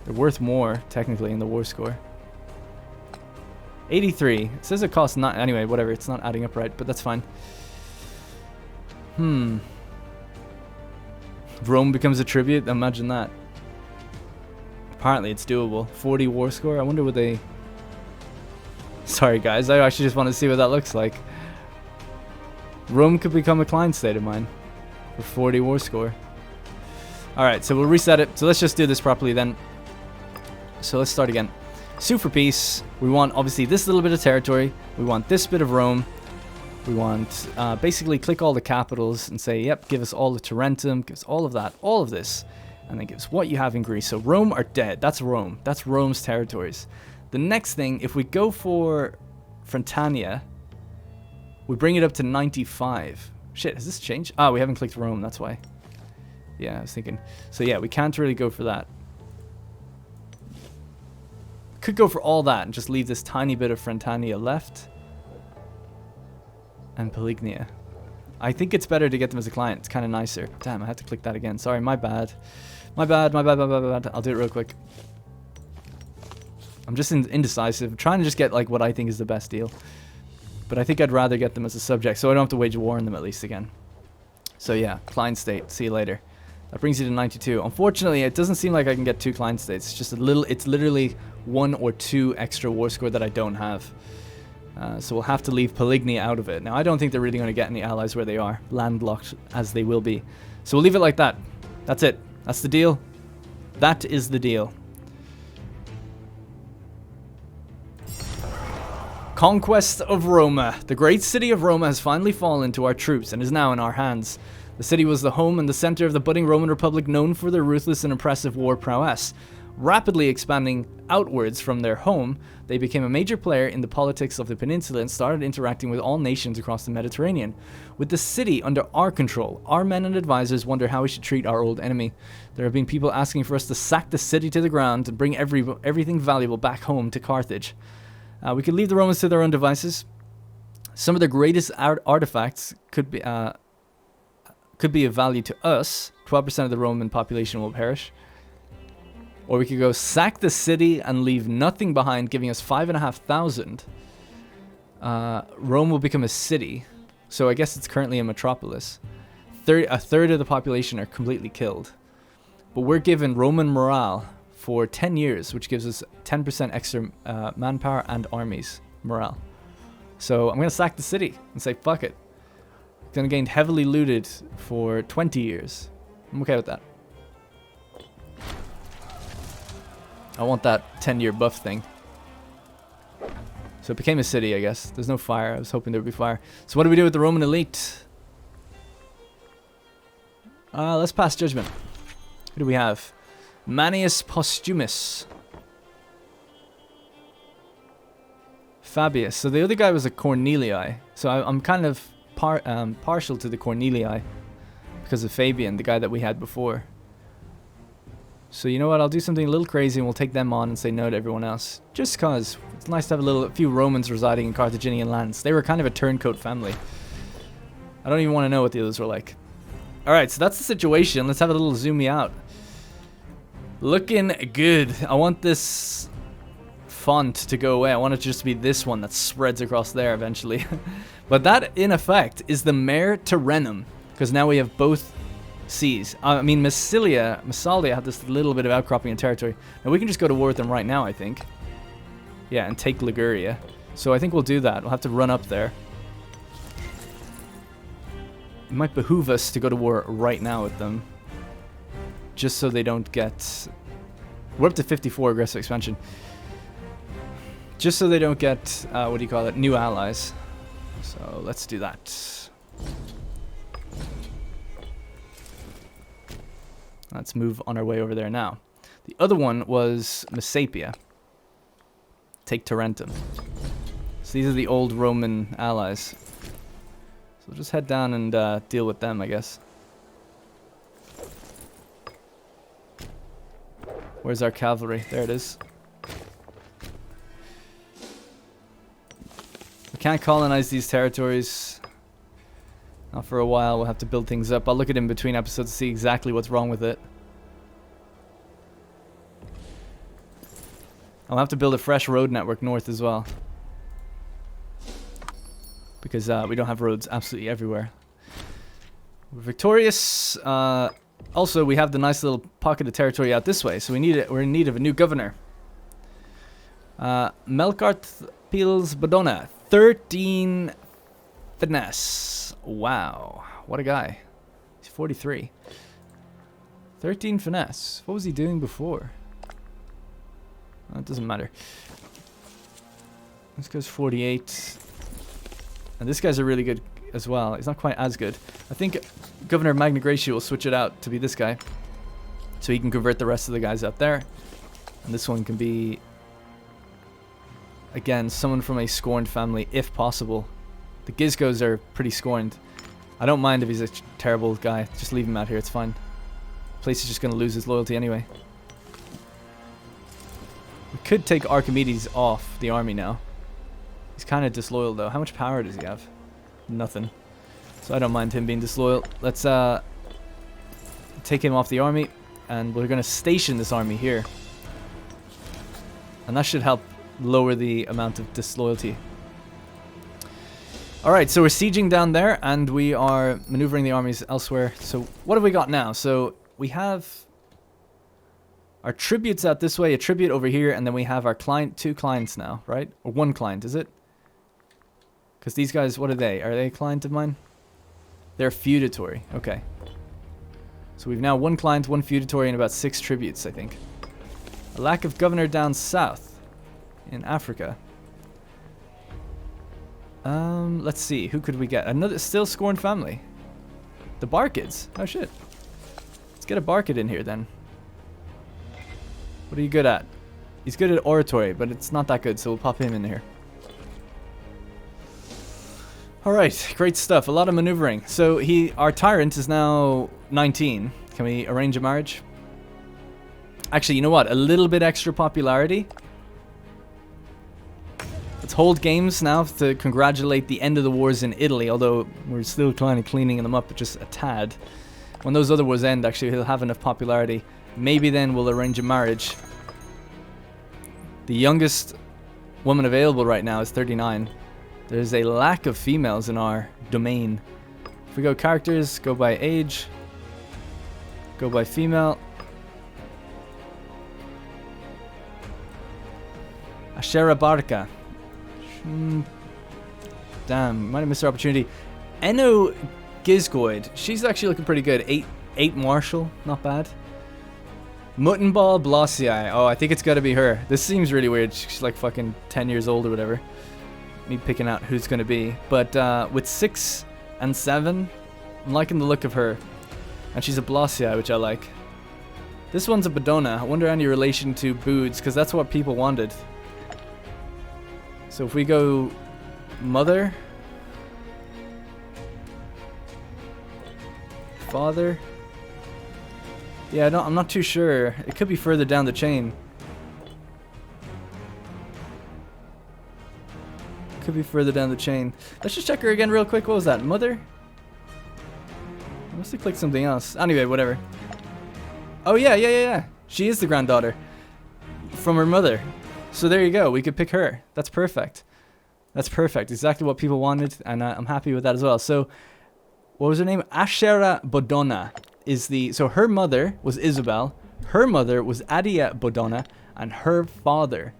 S1: They're worth more technically in the war score. 83. It says it costs not anyway. Whatever. It's not adding up right, but that's fine. Rome becomes a tribute. Imagine that. Apparently it's doable. 40 war score. I wonder what they... Sorry guys, I actually just want to see what that looks like. Rome could become a client state of mine for 40 war score. Alright, so we'll reset it. So let's just do this properly then. So let's start again. Sue for peace. We want obviously this little bit of territory. We want this bit of Rome. We want basically click all the capitals and say, yep, give us all of Tarentum, give us all of that, all of this. And then give us what you have in Greece. So Rome are dead. That's Rome. That's Rome's territories. The next thing, if we go for Frentania, we bring it up to 95. Shit, has this changed? Ah, we haven't clicked Rome, that's why. Yeah, I was thinking. So yeah, we can't really go for that. Could go for all that and just leave this tiny bit of Frentania left. And Polygnia. I think it's better to get them as a client. It's kind of nicer. Damn, I had to click that again. Sorry, my bad. My bad. I'll do it real quick. I'm just indecisive. I'm trying to just get like what I think is the best deal. But I think I'd rather get them as a subject so I don't have to wage a war on them at least again. So yeah, client state. See you later. That brings you to 92. Unfortunately, it doesn't seem like I can get 2 client states. It's just a little, it's literally 1 or 2 extra war score that I don't have. So we'll have to leave Polygamy out of it. Now, I don't think they're really going to get any allies where they are, landlocked as they will be. So we'll leave it like that. That's it. That's the deal. That is the deal. Conquest of Roma. The great city of Roma has finally fallen to our troops and is now in our hands. The city was the home and the center of the budding Roman Republic, known for their ruthless and impressive war prowess. Rapidly expanding outwards from their home, they became a major player in the politics of the peninsula and started interacting with all nations across the Mediterranean. With the city under our control, our men and advisors wonder how we should treat our old enemy. There have been people asking for us to sack the city to the ground and bring everything valuable back home to Carthage. We could leave the Romans to their own devices. Some of the greatest artifacts could be of value to us. 12% of the Roman population will perish. Or we could go sack the city and leave nothing behind, giving us 5,500. Rome will become a city. So I guess it's currently a metropolis. A third of the population are completely killed. But we're given Roman morale for 10 years, which gives us 10% extra manpower and armies morale. So I'm going to sack the city and say, fuck it. It's going to gain heavily looted for 20 years. I'm okay with that. I want that 10-year buff thing. So it became a city, I guess. There's no fire. I was hoping there would be fire. So what do we do with the Roman elite? Let's pass judgment. Who do we have? Manius Postumus. Fabius. So the other guy was a Cornelii. So I'm kind of partial to the Cornelii because of Fabian, the guy that we had before. So you know what, I'll do something a little crazy and we'll take them on and say no to everyone else. Just cause it's nice to have a few Romans residing in Carthaginian lands. They were kind of a turncoat family. I don't even want to know what the others were like. Alright, so that's the situation. Let's have a little zoom me out. Looking good. I want this font to go away. I want it to just be this one that spreads across there eventually. But that, in effect, is the Mare Tarentum. Because now we have both seas. I mean, Massalia had this little bit of outcropping in territory. Now we can just go to war with them right now, I think. Yeah, and take Liguria. So I think we'll do that. We'll have to run up there. It might behoove us to go to war right now with them. Just so they don't get... We're up to 54 aggressive expansion. Just so they don't get, what do you call it, new allies. So let's do that. Let's move on our way over there now. The other one was Messapia. Take Tarentum. So these are the old Roman allies. So we'll just head down and deal with them, I guess. Where's our cavalry? There it is. can't colonize these territories. Not for a while. We'll have to build things up. I'll look at it in between episodes to see exactly what's wrong with it. I'll have to build a fresh road network north as well. Because we don't have roads absolutely everywhere. We're victorious. Also, we have the nice little pocket of territory out this way, so we're in need of a new governor. Melkart Pils Badona, 13 finesse. Wow, what a guy. He's 43. 13 finesse. What was he doing before? It doesn't matter. This guy's 48. And this guy's a really good as well. He's not quite as good. I think Governor Magna Graecia will switch it out to be this guy. So he can convert the rest of the guys out there. And this one can be, again, someone from a scorned family, if possible. The Gizgos are pretty scorned. I don't mind if he's a terrible guy. Just leave him out here, it's fine. The place is just going to lose his loyalty anyway. We could take Archimedes off the army now. He's kind of disloyal though. How much power does he have? Nothing. So I don't mind him being disloyal. Let's take him off the army, and we're going to station this army here. And that should help lower the amount of disloyalty. Alright, so we're sieging down there, and we are maneuvering the armies elsewhere. So what have we got now? So we have our tributes out this way, a tribute over here, and then we have our client, 2 clients now, right? Or 1 client, is it? Because these guys, what are they? Are they a client of mine? They're feudatory. Okay. So we've now 1 client, 1 feudatory, and about 6 tributes, I think. A lack of governor down south in Africa. Let's see. Who could we get? Another still scorned family. The Barkids. Oh, shit. Let's get a Barkid in here, then. What are you good at? He's good at oratory, but it's not that good, so we'll pop him in here. Alright, great stuff. A lot of maneuvering. So our tyrant is now 19. Can we arrange a marriage? Actually, you know what? A little bit extra popularity. Let's hold games now to congratulate the end of the wars in Italy, although we're still kind of cleaning them up just a tad. When those other wars end, actually, he'll have enough popularity. Maybe then we'll arrange a marriage. The youngest woman available right now is 39. There's a lack of females in our domain. If we go characters, go by age, go by female. Ashera Barca. Damn, might have missed our opportunity. Eno Gizgoid. She's actually looking pretty good. 8 martial, not bad. Muttonball Blossii. Oh, I think it's got to be her. This seems really weird. She's like fucking 10 years old or whatever. Me picking out who's going to be. But with 6 and 7, I'm liking the look of her. And she's a Blossii, which I like. This one's a Badona. I wonder any relation to Boods, because that's what people wanted. So if we go mother, father. Yeah, I'm not too sure. It could be further down the chain. Could be further down the chain. Let's just check her again real quick. What was that? Mother? I must have clicked something else. Anyway, whatever. Oh, yeah. She is the granddaughter from her mother. So there you go. We could pick her. That's perfect. That's perfect. Exactly what people wanted, and I'm happy with that as well. So, what was her name? Ashera Bodona is the... So her mother was Isabel, her mother was Adia Bodona, and her father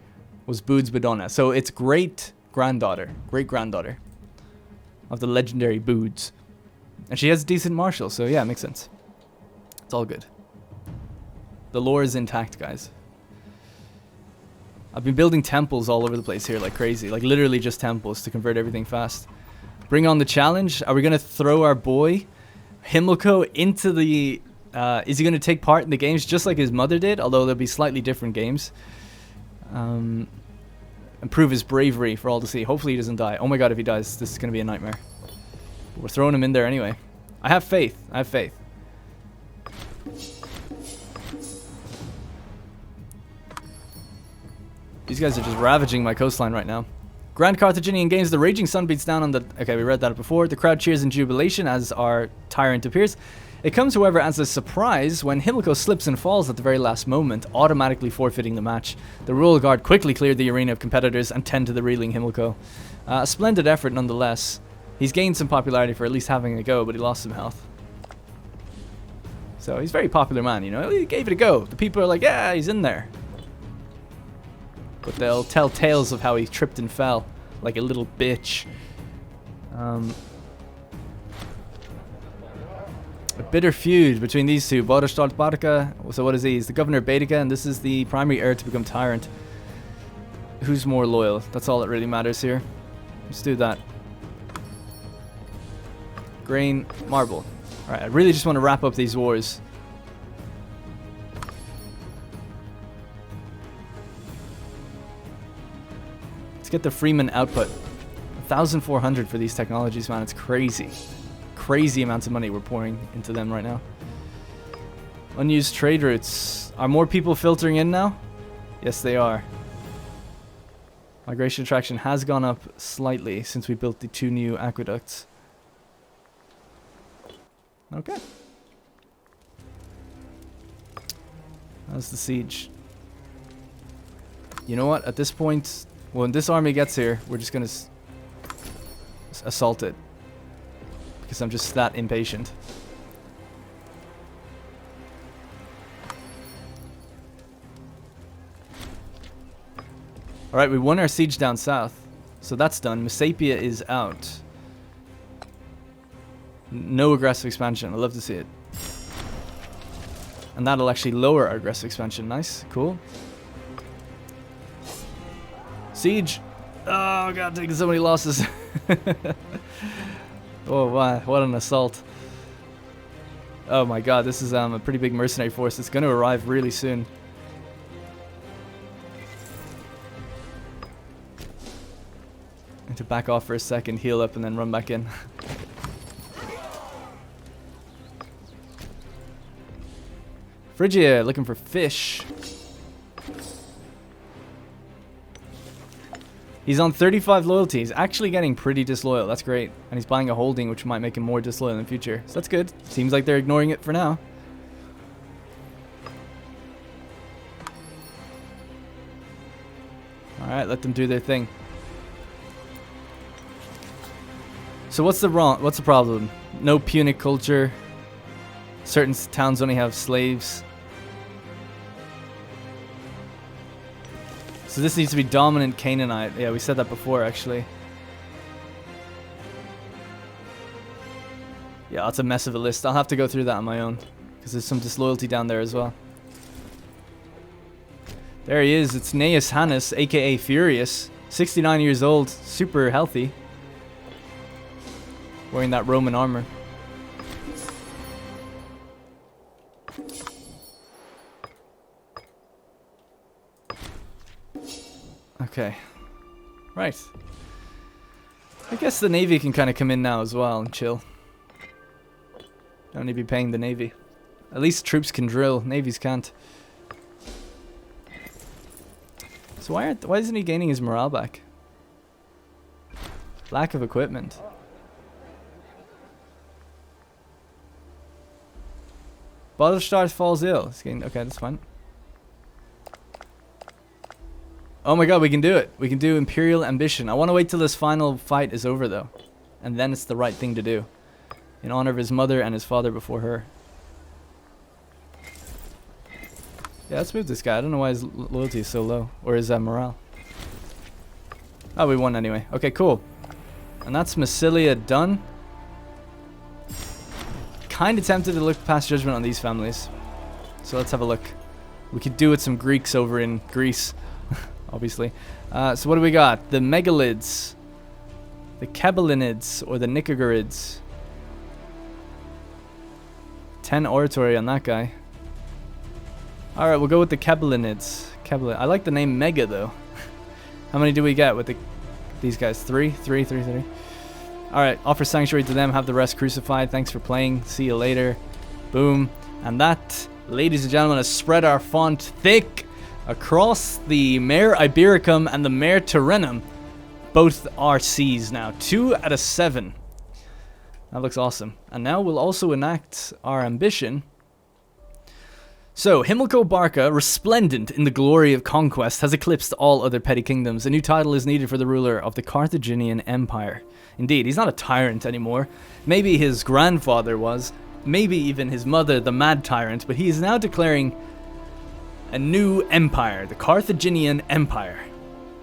S1: was Boods Bodona. So it's great-granddaughter of the legendary Boods. And she has decent martial, so yeah, it makes sense. It's all good. The lore is intact, guys. I've been building temples all over the place here like crazy. Like literally just temples to convert everything fast. Bring on the challenge. Are we going to throw our boy Himilco into the... is he going to take part in the games just like his mother did? Although they'll be slightly different games. And prove his bravery for all to see. Hopefully he doesn't die. Oh my god, if he dies, this is going to be a nightmare. But we're throwing him in there anyway. I have faith. I have faith. These guys are just ravaging my coastline right now. Grand Carthaginian gains, the raging sun beats down on the... Okay, we read that before. The crowd cheers in jubilation as our tyrant appears. It comes, however, as a surprise when Himilco slips and falls at the very last moment, automatically forfeiting the match. The royal guard quickly cleared the arena of competitors and tend to the reeling Himilco. A splendid effort nonetheless. He's gained some popularity for at least having a go, but he lost some health. So he's a very popular man, you know. He gave it a go. The people are like, yeah, he's in there. But they'll tell tales of how he tripped and fell like a little bitch. A bitter feud between these two. Untitled Barca. So what is he? He's the governor of Baetica, and this is the primary heir to become tyrant. Who's more loyal? That's all that really matters here. Let's do that. Grain, marble. Alright, I really just want to wrap up these wars. Let's get the Freeman output. 1,400 for these technologies, man. It's crazy. Crazy amounts of money we're pouring into them right now. Unused trade routes. Are more people filtering in now? Yes, they are. Migration attraction has gone up slightly since we built the 2 new aqueducts. Okay. How's the siege? You know what? At this point, when this army gets here, we're just gonna assault it. Because I'm just that impatient. Alright, we won our siege down south. So that's done. Messapia is out. No aggressive expansion. I'd love to see it. And that'll actually lower our aggressive expansion. Nice. Cool. Siege. Oh, God, taking so many losses. Oh, wow. What an assault. Oh, my God. This is a pretty big mercenary force. It's going to arrive really soon. I need to back off for a second, heal up, and then run back in. Phrygia, looking for fish. He's on 35 loyalty. He's actually getting pretty disloyal. That's great. And he's buying a holding, which might make him more disloyal in the future. So that's good. Seems like they're ignoring it for now. Alright, let them do their thing. So what's the problem? No Punic culture. Certain towns only have slaves. So this needs to be dominant Canaanite. Yeah, we said that before, actually. Yeah, that's a mess of a list. I'll have to go through that on my own. Because there's some disloyalty down there as well. There he is. It's Gnaeus Hannes, aka Furious. 69 years old. Super healthy. Wearing that Roman armor. Okay. Right. I guess the Navy can kind of come in now as well and chill. Don't need to be paying the Navy. At least troops can drill. Navies can't. So why isn't he gaining his morale back? Lack of equipment. Bodelstadt falls ill. He's getting, okay, that's fine. Oh my god, we can do it. We can do Imperial Ambition. I want to wait till this final fight is over, though. And then it's the right thing to do. In honor of his mother and his father before her. Yeah, let's move this guy. I don't know why his loyalty is so low. Or his morale. Oh, we won anyway. Okay, cool. And that's Massilia done. Kind of tempted to look past judgment on these families. So let's have a look. We could do with some Greeks over in Greece. Obviously. So what do we got? The Megalids. The Cabelinids. Or the Nicogarids. 10 oratory on that guy. Alright, we'll go with the Cabelinids. I like the name Mega, though. How many do we get with these guys? 3? 3. Alright, offer sanctuary to them. Have the rest crucified. Thanks for playing. See you later. Boom. And that, ladies and gentlemen, has spread our font thick across the Mare Ibericum and the Mare Tyrrhenum. both our Cs now. 2 out of 7. That looks awesome. And now we'll also enact our ambition. So, Wilco Barca, resplendent in the glory of conquest, has eclipsed all other petty kingdoms. A new title is needed for the ruler of the Carthaginian Empire. Indeed, he's not a tyrant anymore. Maybe his grandfather was. Maybe even his mother, the mad tyrant. But he is now declaring a new empire, the Carthaginian Empire.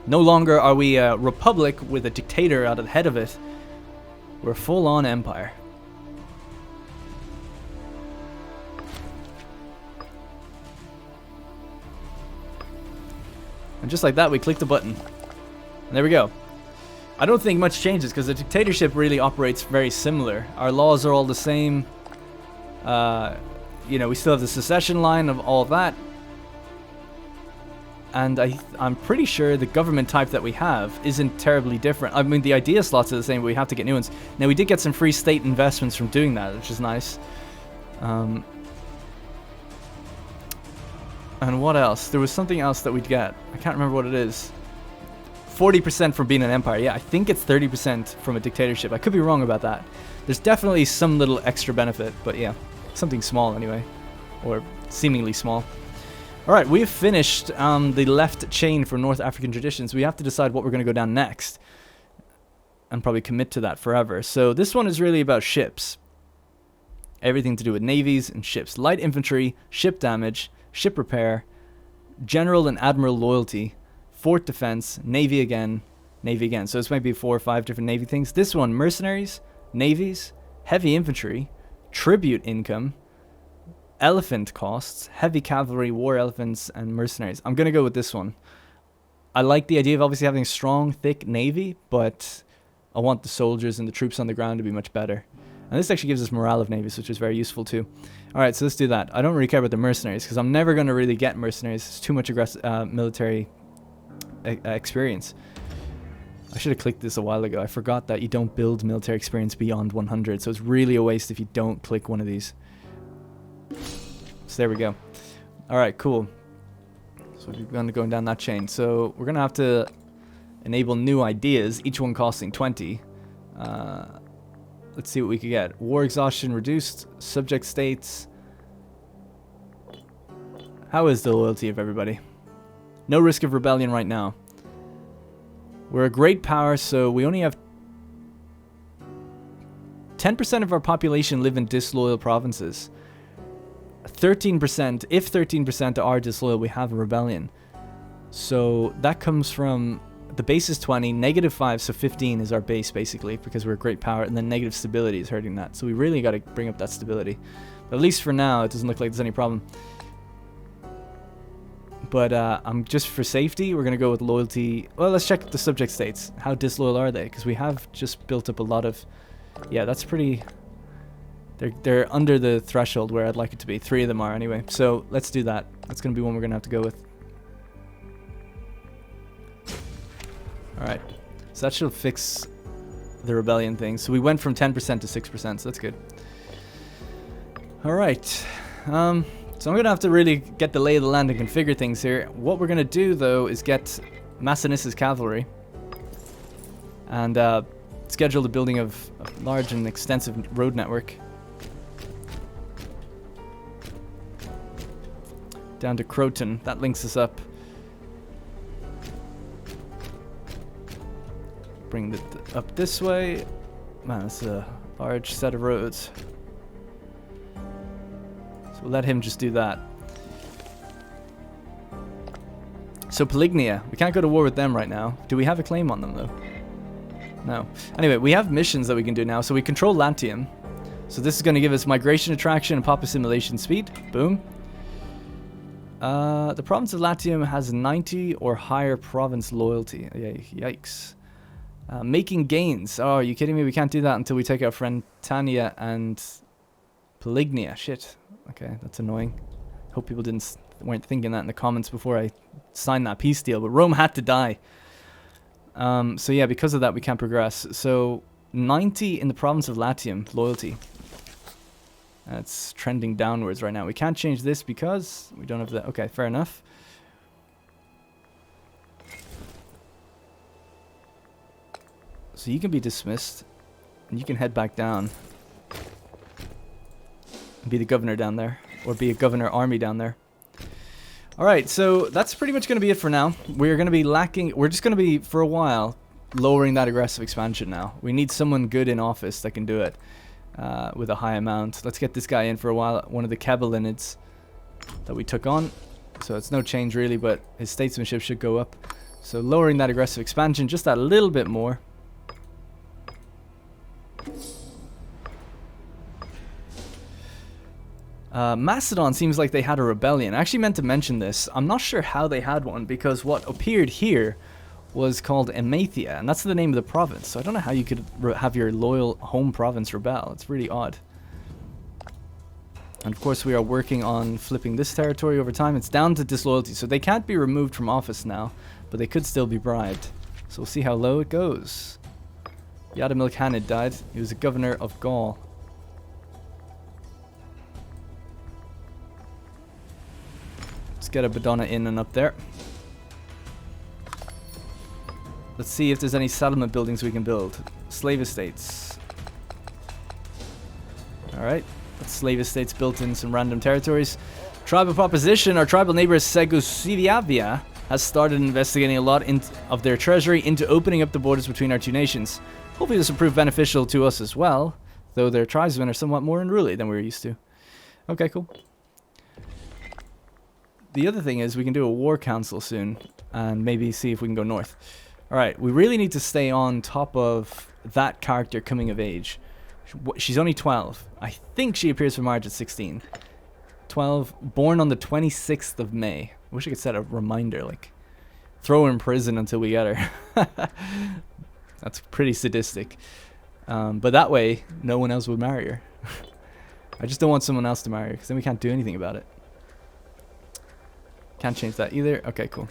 S1: No longer are we a republic with a dictator out of the head of it. We're a full-on empire. And just like that, we click the button. And there we go. I don't think much changes because the dictatorship really operates very similar. Our laws are all the same. You know, we still have the secession line of all of that. And I'm pretty sure the government type that we have isn't terribly different. I mean, the idea slots are the same, but we have to get new ones. Now, we did get some free state investments from doing that, which is nice. And what else? There was something else that we'd get. I can't remember what it is. 40% from being an empire. Yeah, I think it's 30% from a dictatorship. I could be wrong about that. There's definitely some little extra benefit, but yeah, something small anyway, or seemingly small. All right, we've finished the left chain for North African traditions. We have to decide what we're going to go down next and probably commit to that forever. So this one is really about ships. Everything to do with navies and ships. Light infantry, ship damage, ship repair, general and admiral loyalty, fort defense, navy again, navy again. So this might be 4 or 5 different navy things. This one, mercenaries, navies, heavy infantry, tribute income, elephant costs, heavy cavalry, war elephants, and mercenaries. I'm going to go with this one. I like the idea of obviously having a strong, thick navy, but I want the soldiers and the troops on the ground to be much better. And this actually gives us morale of navies, which is very useful too. Alright, so let's do that. I don't really care about the mercenaries, because I'm never going to really get mercenaries. It's too much military experience. I should have clicked this a while ago. I forgot that you don't build military experience beyond 100, so it's really a waste if you don't click one of these. So there we go. Alright, cool. So we're going to go down that chain. So we're going to have to enable new ideas, each one costing 20. Let's see what we could get. War exhaustion reduced. Subject states. How is the loyalty of everybody? No risk of rebellion right now. We're a great power, so we only have 10% of our population live in disloyal provinces. 13%, if 13% are disloyal, we have a rebellion. So that comes from, the base is 20, -5, so 15 is our base basically, because we're a great power, and then negative stability is hurting that. So we really got to bring up that stability. But at least for now, it doesn't look like there's any problem. But I'm just for safety, we're going to go with loyalty. Well, let's check the subject states. How disloyal are they? Because we have just built up a lot of... Yeah, that's pretty... They're under the threshold where I'd like it to be. 3 of them are anyway. So let's do that. That's going to be one we're going to have to go with. Alright. So that should fix the rebellion thing. So we went from 10% to 6%, so that's good. Alright. So I'm going to have to really get the lay of the land and configure things here. What we're going to do, though, is get Macedonis cavalry. And schedule the building of a large and extensive road network. Down to Croton. That links us up. Bring it up this way. Man, it's a large set of roads. So we'll let him just do that. So Polygamy. We can't go to war with them right now. Do we have a claim on them, though? No. Anyway, we have missions that we can do now. So we control Latium. So this is going to give us migration attraction and pop assimilation speed. Boom. The province of Latium has 90 or higher province loyalty. Yikes. Making gains. Oh, are you kidding me? We can't do that until we take out Frentania and Polygamy. Shit. Okay, that's annoying. Hope people weren't thinking that in the comments before I signed that peace deal. But Rome had to die. So yeah, because of that, we can't progress. So 90 in the province of Latium loyalty. That's trending downwards right now. We can't change this because we don't have the... Okay, fair enough. So you can be dismissed. And you can head back down. And be the governor down there. Or be a governor army down there. Alright, so that's pretty much going to be it for now. We're going to be lacking... We're just going to be, for a while, lowering that aggressive expansion now. We need someone good in office that can do it. With a high amount. Let's get this guy in for a while. One of the Caballinids that we took on. So it's no change really, but his statesmanship should go up. So lowering that aggressive expansion just that little bit more. Macedon seems like they had a rebellion. I actually meant to mention this. I'm not sure how they had one, because what appeared here was called Emathia, and that's the name of the province. So I don't know how you could have your loyal home province rebel. It's really odd. And of course we are working on flipping this territory over time. It's down to disloyalty, so they can't be removed from office now, but they could still be bribed. So we'll see how low it goes. Yadamil Hanid died. He was a governor of Gaul. Let's get a Badonna in and up there. Let's see if there's any settlement buildings we can build. Slave estates. Alright. Slave estates built in some random territories. Tribal proposition. Our tribal neighbor Segusiviavia has started investigating a lot of their treasury into opening up the borders between our two nations. Hopefully this will prove beneficial to us as well, though their tribesmen are somewhat more unruly than we're used to. Okay, cool. The other thing is we can do a war council soon and maybe see if we can go north. Alright, we really need to stay on top of that character coming of age. She's only 12. I think she appears for March at 16. 12, born on the 26th of May. I wish I could set a reminder, like, throw her in prison until we get her. That's pretty sadistic. But that way, no one else would marry her. I just don't want someone else to marry her, because then we can't do anything about it. Can't change that either. Okay, cool.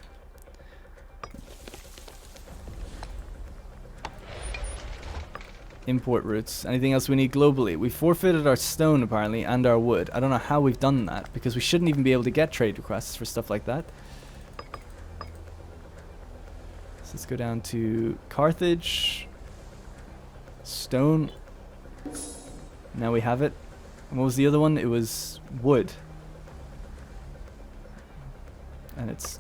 S1: Import routes. Anything else we need globally? We forfeited our stone, apparently, and our wood. I don't know how we've done that, because we shouldn't even be able to get trade requests for stuff like that. So let's go down to Carthage. Stone. Now we have it. And what was the other one? It was wood. And it's...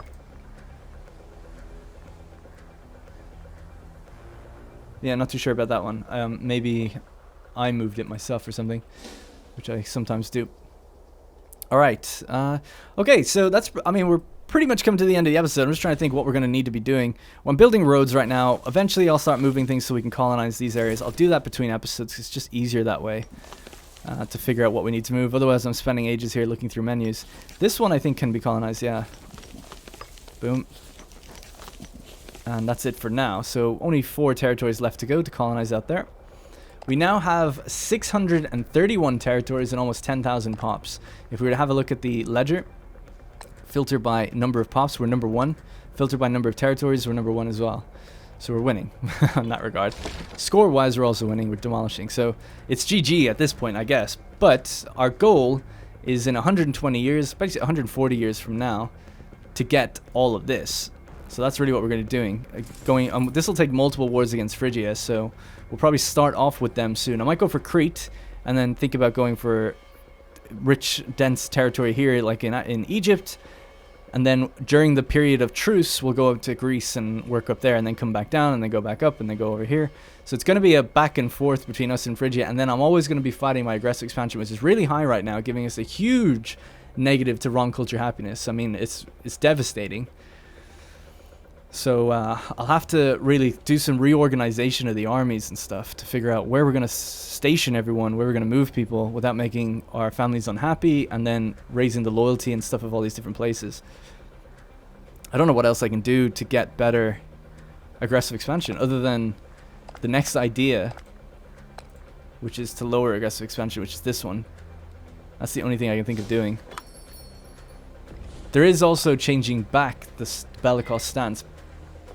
S1: yeah, not too sure about that one. Maybe I moved it myself or something, which I sometimes do. Alright. Okay, so that's... I mean, we're pretty much coming to the end of the episode. I'm just trying to think what we're going to need to be doing. Well, I'm building roads right now. Eventually, I'll start moving things so we can colonize these areas. I'll do that between episodes. It's just easier that way to figure out what we need to move. Otherwise, I'm spending ages here looking through menus. This one, I think, can be colonized, yeah. Boom. And that's it for now. So only 4 territories left to go to colonize out there. We now have 631 territories and almost 10,000 pops. If we were to have a look at the ledger, filter by number of pops, we're number 1. Filter by number of territories, we're number 1 as well. So we're winning in that regard. Score-wise, we're also winning. We're demolishing. So it's GG at this point, I guess. But our goal is in 120 years, basically 140 years from now, to get all of this. So that's really what we're going to be doing. This will take multiple wars against Phrygia, so we'll probably start off with them soon. I might go for Crete, and then think about going for rich, dense territory here, like in Egypt. And then during the period of truce, we'll go up to Greece and work up there, and then come back down, and then go back up, and then go over here. So it's going to be a back and forth between us and Phrygia, and then I'm always going to be fighting my aggressive expansion, which is really high right now, giving us a huge negative to Ron culture happiness. I mean, it's devastating. So I'll have to really do some reorganization of the armies and stuff to figure out where we're going to station everyone, where we're going to move people without making our families unhappy, and then raising the loyalty and stuff of all these different places. I don't know what else I can do to get better aggressive expansion other than the next idea, which is to lower aggressive expansion, which is this one. That's the only thing I can think of doing. There is also changing back the bellicose stance.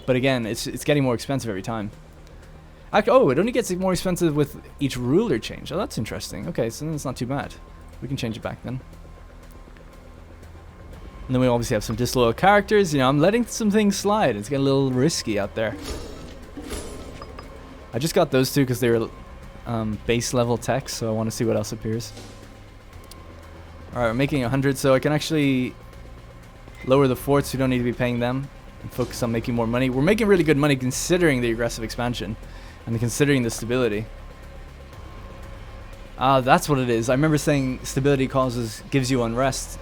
S1: But again, it's getting more expensive every time. Oh, it only gets more expensive with each ruler change. Oh, that's interesting. Okay, so then it's not too bad. We can change it back then. And then we obviously have some disloyal characters. You know, I'm letting some things slide. It's getting a little risky out there. I just got those two because they were base level text, so I want to see what else appears. Alright, we're making 100, so I can actually lower the forts. We don't need to be paying them and focus on making more money. We're making really good money considering the aggressive expansion and considering the stability. That's what it is. I remember saying stability gives you unrest,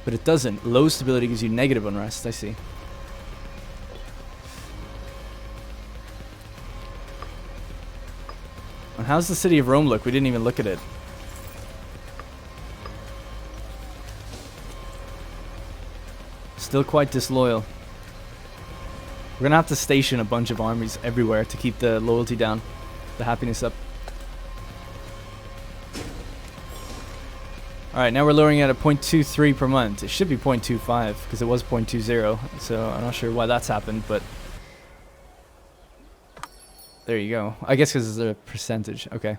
S1: but it doesn't. Low stability gives you negative unrest. I see. And how's the city of Rome look? We didn't even look at it. Still quite disloyal. We're gonna have to station a bunch of armies everywhere to keep the loyalty down, the happiness up. Alright, now we're lowering it at 0.23 per month. It should be 0.25 because it was 0.20, so I'm not sure why that's happened, but there you go. I guess because it's a percentage. Okay.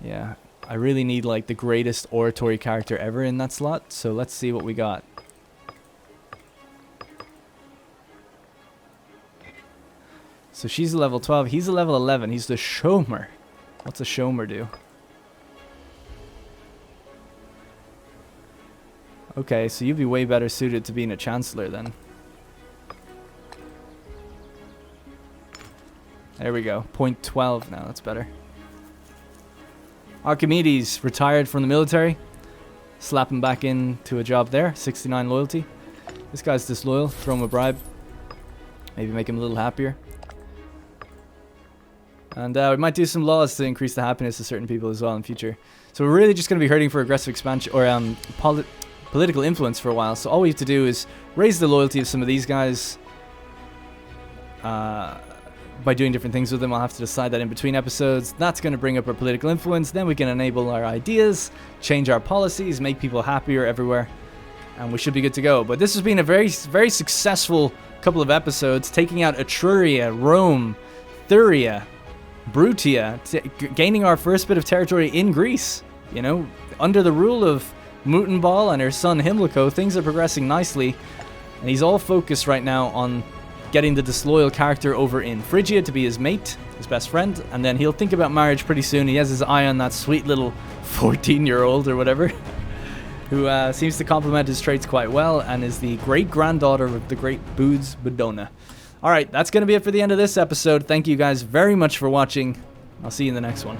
S1: Yeah, I really need like the greatest oratory character ever in that slot, so let's see what we got. So she's a level 12, he's a level 11, he's the Shomer. What's a Shomer do? Okay, so you'd be way better suited to being a Chancellor then. There we go, 0.12 now, that's better. Archimedes retired from the military. Slap him back into a job there, 69 loyalty. This guy's disloyal, throw him a bribe. Maybe make him a little happier. And we might do some laws to increase the happiness of certain people as well in the future. So we're really just going to be hurting for aggressive expansion or political influence for a while. So all we have to do is raise the loyalty of some of these guys by doing different things with them. I'll have to decide that in between episodes. That's going to bring up our political influence. Then we can enable our ideas, change our policies, make people happier everywhere. And we should be good to go. But this has been a very, very successful couple of episodes, taking out Etruria, Rome, Thuria, Brutia, gaining our first bit of territory in Greece. You know, under the rule of Mutenbal and her son Himlico, things are progressing nicely. And he's all focused right now on getting the disloyal character over in Phrygia to be his mate, his best friend. And then he'll think about marriage pretty soon. He has his eye on that sweet little 14-year-old or whatever, who seems to complement his traits quite well and is the great-granddaughter of the great Boots Bedona. Alright, that's going to be it for the end of this episode. Thank you guys very much for watching. I'll see you in the next one.